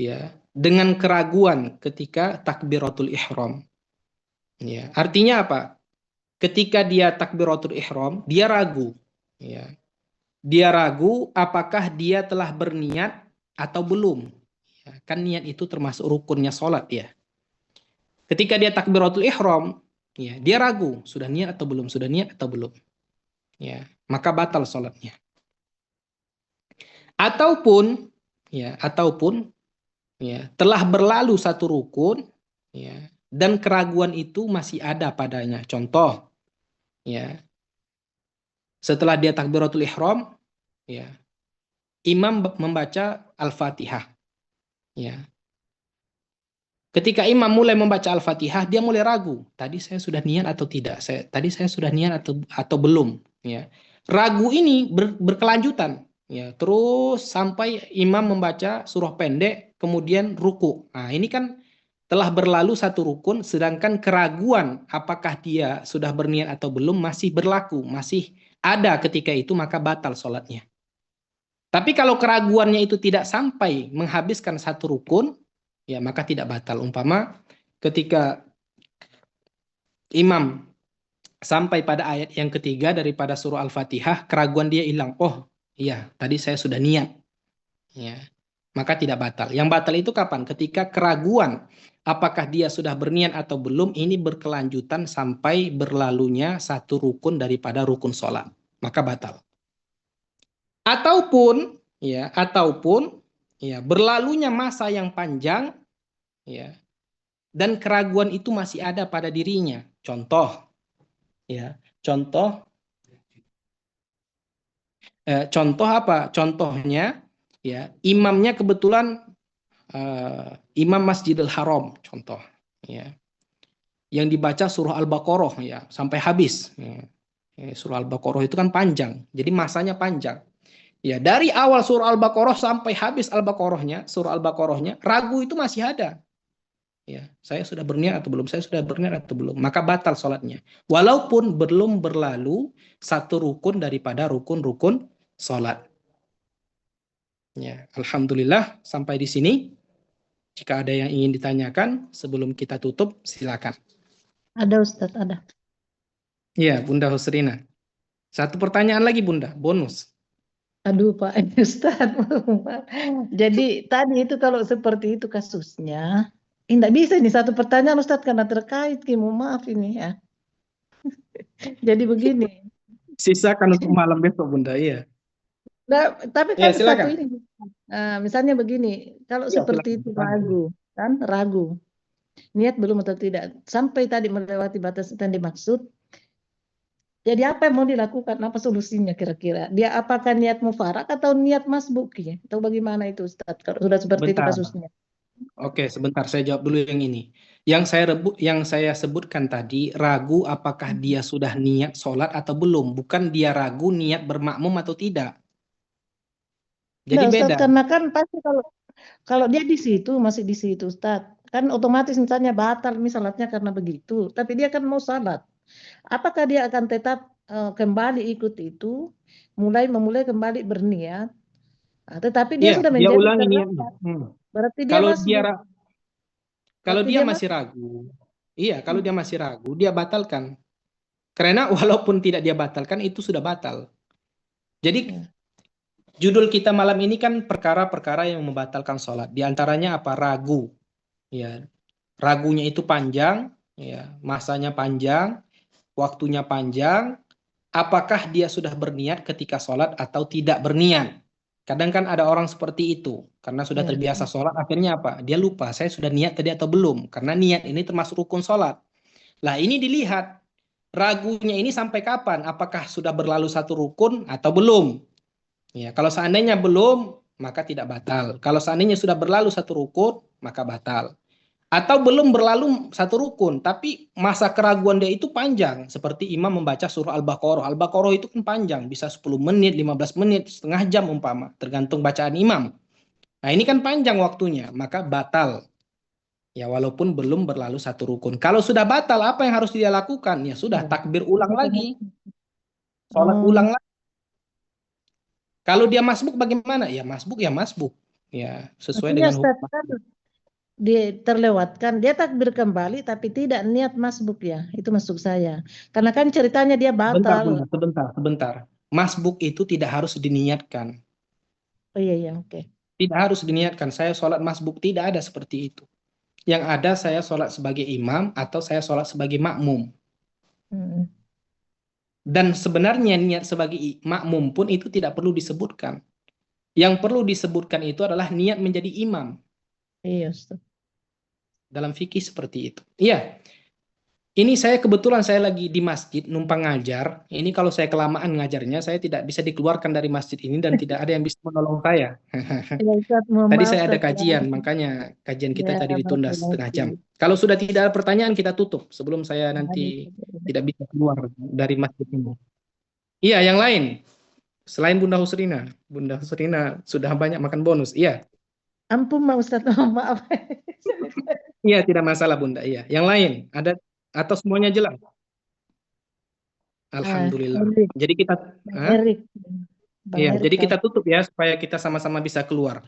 ya, dengan keraguan ketika takbiratul ihram. Ya, artinya apa? Ketika dia takbiratul ihram, dia ragu, ya. Dia ragu apakah dia telah berniat atau belum. Ya, kan niat itu termasuk rukunnya sholat, ya. Ketika dia takbiratul ihram, ya, dia ragu, sudah niat atau belum, sudah niat atau belum. Ya, maka batal sholatnya. Ataupun telah berlalu satu rukun, ya, dan keraguan itu masih ada padanya. Contoh, ya, setelah dia takbiratul ihram, ya, imam membaca Al-Fatihah. Ya. Ketika imam mulai membaca Al-Fatihah, dia mulai ragu. Tadi saya sudah niat atau tidak? Tadi saya sudah niat atau belum? Ya. Ragu ini berkelanjutan. Ya. Terus sampai imam membaca surah pendek, kemudian ruku. Nah, ini kan telah berlalu satu rukun, sedangkan keraguan apakah dia sudah berniat atau belum masih berlaku, masih ada ketika itu, maka batal sholatnya. Tapi kalau keraguannya itu tidak sampai menghabiskan satu rukun, ya maka tidak batal. Umpama ketika imam sampai pada ayat yang ketiga daripada surah Al-Fatihah, keraguan dia hilang. Oh iya, tadi saya sudah niat. Ya, maka tidak batal. Yang batal itu kapan? Ketika keraguan apakah dia sudah berniat atau belum, ini berkelanjutan sampai berlalunya satu rukun daripada rukun sholat. Maka batal. Ataupun berlalunya masa yang panjang, ya, dan keraguan itu masih ada pada dirinya. Contoh apa? Contohnya, ya, imamnya kebetulan imam Masjidil Haram, contoh, ya, yang dibaca surah Al-Baqarah, ya, sampai habis. Ya. Surah Al-Baqarah itu kan panjang, jadi masanya panjang. Ya, dari awal surah Al-Baqarah sampai habis surah Al-Baqarahnya, ragu itu masih ada. Ya, saya sudah berniat atau belum? Saya sudah berniat atau belum? Maka batal sholatnya. Walaupun belum berlalu satu rukun daripada rukun-rukun sholat. Ya, alhamdulillah sampai di sini. Jika ada yang ingin ditanyakan sebelum kita tutup, silakan. Ada Ustadz, ada. Ya, Bunda Husrina. Satu pertanyaan lagi, Bunda, bonus. Aduh Pak Ustadz. Jadi tadi itu kalau seperti itu kasusnya, tidak bisa ini satu pertanyaan Ustadz karena terkait, mohon maaf ini ya. Jadi begini. Sisakan untuk malam besok, Bunda, iya. Nah, tapi Ya, kan satu ini, misalnya begini, kalau Ya, seperti itu ragu, niat belum atau tidak, sampai tadi melewati batas yang dimaksud. Jadi apa yang mau dilakukan? Apa solusinya kira-kira? Dia apakah niat mufarak atau niat masbuk ya? Atau bagaimana itu Ustaz? Kalau sudah seperti itu kasusnya. Oke, sebentar saya jawab dulu yang ini. Yang saya sebutkan tadi ragu apakah dia sudah niat sholat atau belum, bukan dia ragu niat bermakmum atau tidak. Jadi Enggak, Ustaz, beda. karena kan pasti kalau dia di situ masih di situ, Ustaz. Kan otomatis misalnya batal misalnya karena begitu, tapi dia kan mau salat. Apakah dia akan tetap kembali ikut itu, memulai kembali berniat? Tetapi dia Iya, sudah dia menjadi ulangi niatnya. terlambat. Berarti dia Kalau dia masbuk. kalau Berarti dia dia masih masbuk. ragu, iya, kalau dia masih ragu, dia batalkan. Karena walaupun tidak dia batalkan, itu sudah batal. Jadi Ya. judul kita malam ini kan perkara-perkara yang membatalkan sholat. Di antaranya apa? Ragu. Ya, ragunya itu panjang, ya, masanya panjang, waktunya panjang. Apakah dia sudah berniat ketika sholat atau tidak berniat? Kadang kan ada orang seperti itu, karena sudah Ya. terbiasa sholat, akhirnya apa? Dia lupa, saya sudah niat tadi atau belum? Karena niat ini termasuk rukun sholat. Lah ini dilihat, ragunya ini sampai kapan? Apakah sudah berlalu satu rukun atau belum? Ya, kalau seandainya belum, maka tidak batal. Kalau seandainya sudah berlalu satu rukun, maka batal. Atau belum berlalu satu rukun, tapi masa keraguan dia itu panjang. Seperti imam membaca surah Al-Baqarah. Al-Baqarah itu kan panjang, bisa 10 menit, 15 menit, setengah jam umpama, tergantung bacaan imam. Nah ini kan panjang waktunya, maka batal. Ya walaupun belum berlalu satu rukun. Kalau sudah batal, apa yang harus dia lakukan? Ya sudah, Ya. takbir ulang lagi. Sholat ulang lagi. Kalau dia masbuk bagaimana? Ya masbuk, ya masbuk. Ya sesuai Artinya dengan Ustaz, hukum. kan terlewatkan, dia takbir kembali tapi tidak niat masbuk ya. Itu maksud saya. Karena kan ceritanya dia Sebentar, batal. sebentar. Masbuk itu tidak harus diniatkan. Oh iya, iya, oke. Tidak harus diniatkan. Saya sholat masbuk, tidak ada seperti itu. Yang ada saya sholat sebagai imam atau saya sholat sebagai makmum. Mm-mm. Dan sebenarnya niat sebagai makmum pun itu tidak perlu disebutkan. Yang perlu disebutkan itu adalah niat menjadi imam. Iya, Ustaz. Dalam fikih seperti itu. Iya. Ini saya kebetulan saya lagi di masjid numpang ngajar. Ini kalau saya kelamaan ngajarnya, saya tidak bisa dikeluarkan dari masjid ini dan tidak ada yang bisa menolong saya. Ya, Ustaz, mohon Tadi maaf saya ada Ustaz. kajian, makanya kajian kita Ya, tadi ditunda barakallahu setengah jam. fiik. Kalau sudah tidak ada pertanyaan, kita tutup sebelum saya nanti Waalaikumsalam. tidak bisa keluar dari masjid ini. Iya, yang lain. Selain Bunda Husrina. Bunda Husrina sudah banyak makan bonus. Iya. Ampun, Ma Ustaz, mohon maaf. Iya, tidak masalah Bunda. Iya. Yang lain, ada atau semuanya jelas? Alhamdulillah. Erik, Jadi kita Bang Erik. Bang iya, Erik jadi kita kan. tutup ya supaya kita sama-sama bisa keluar.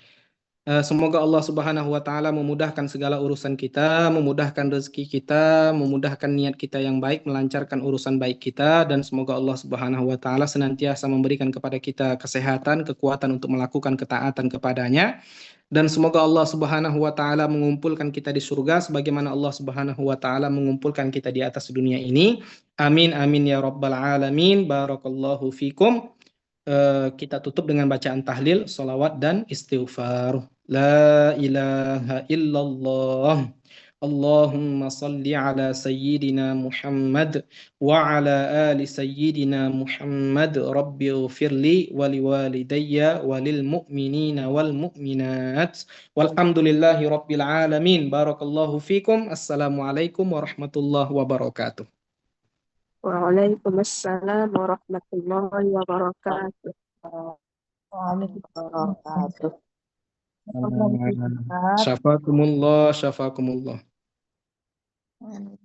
Semoga Allah Subhanahu wa taala memudahkan segala urusan kita, memudahkan rezeki kita, memudahkan niat kita yang baik, melancarkan urusan baik kita, dan semoga Allah Subhanahu wa taala senantiasa memberikan kepada kita kesehatan, kekuatan untuk melakukan ketaatan kepadanya. Dan semoga Allah Subhanahu wa taala mengumpulkan kita di surga sebagaimana Allah Subhanahu wa taala mengumpulkan kita di atas dunia ini. Amin amin ya rabbal alamin. Barakallahu fikum. Kita tutup dengan bacaan tahlil, salawat dan istighfar. La ilaha illallah. Allahumma salli ala sayyidina Muhammad wa ala ali sayyidina Muhammad. Rabbi ighfirli wa liwalidayya wa lil mu'minina wal mu'minat. Walhamdulillahi rabbil alamin. Barakallahu fikum. Assalamualaikum warahmatullahi wabarakatuh. Waalaikumsalam warahmatullahi wabarakatuh. Waalaikumsalam. Syafakumullah, syafakumullah. Amin.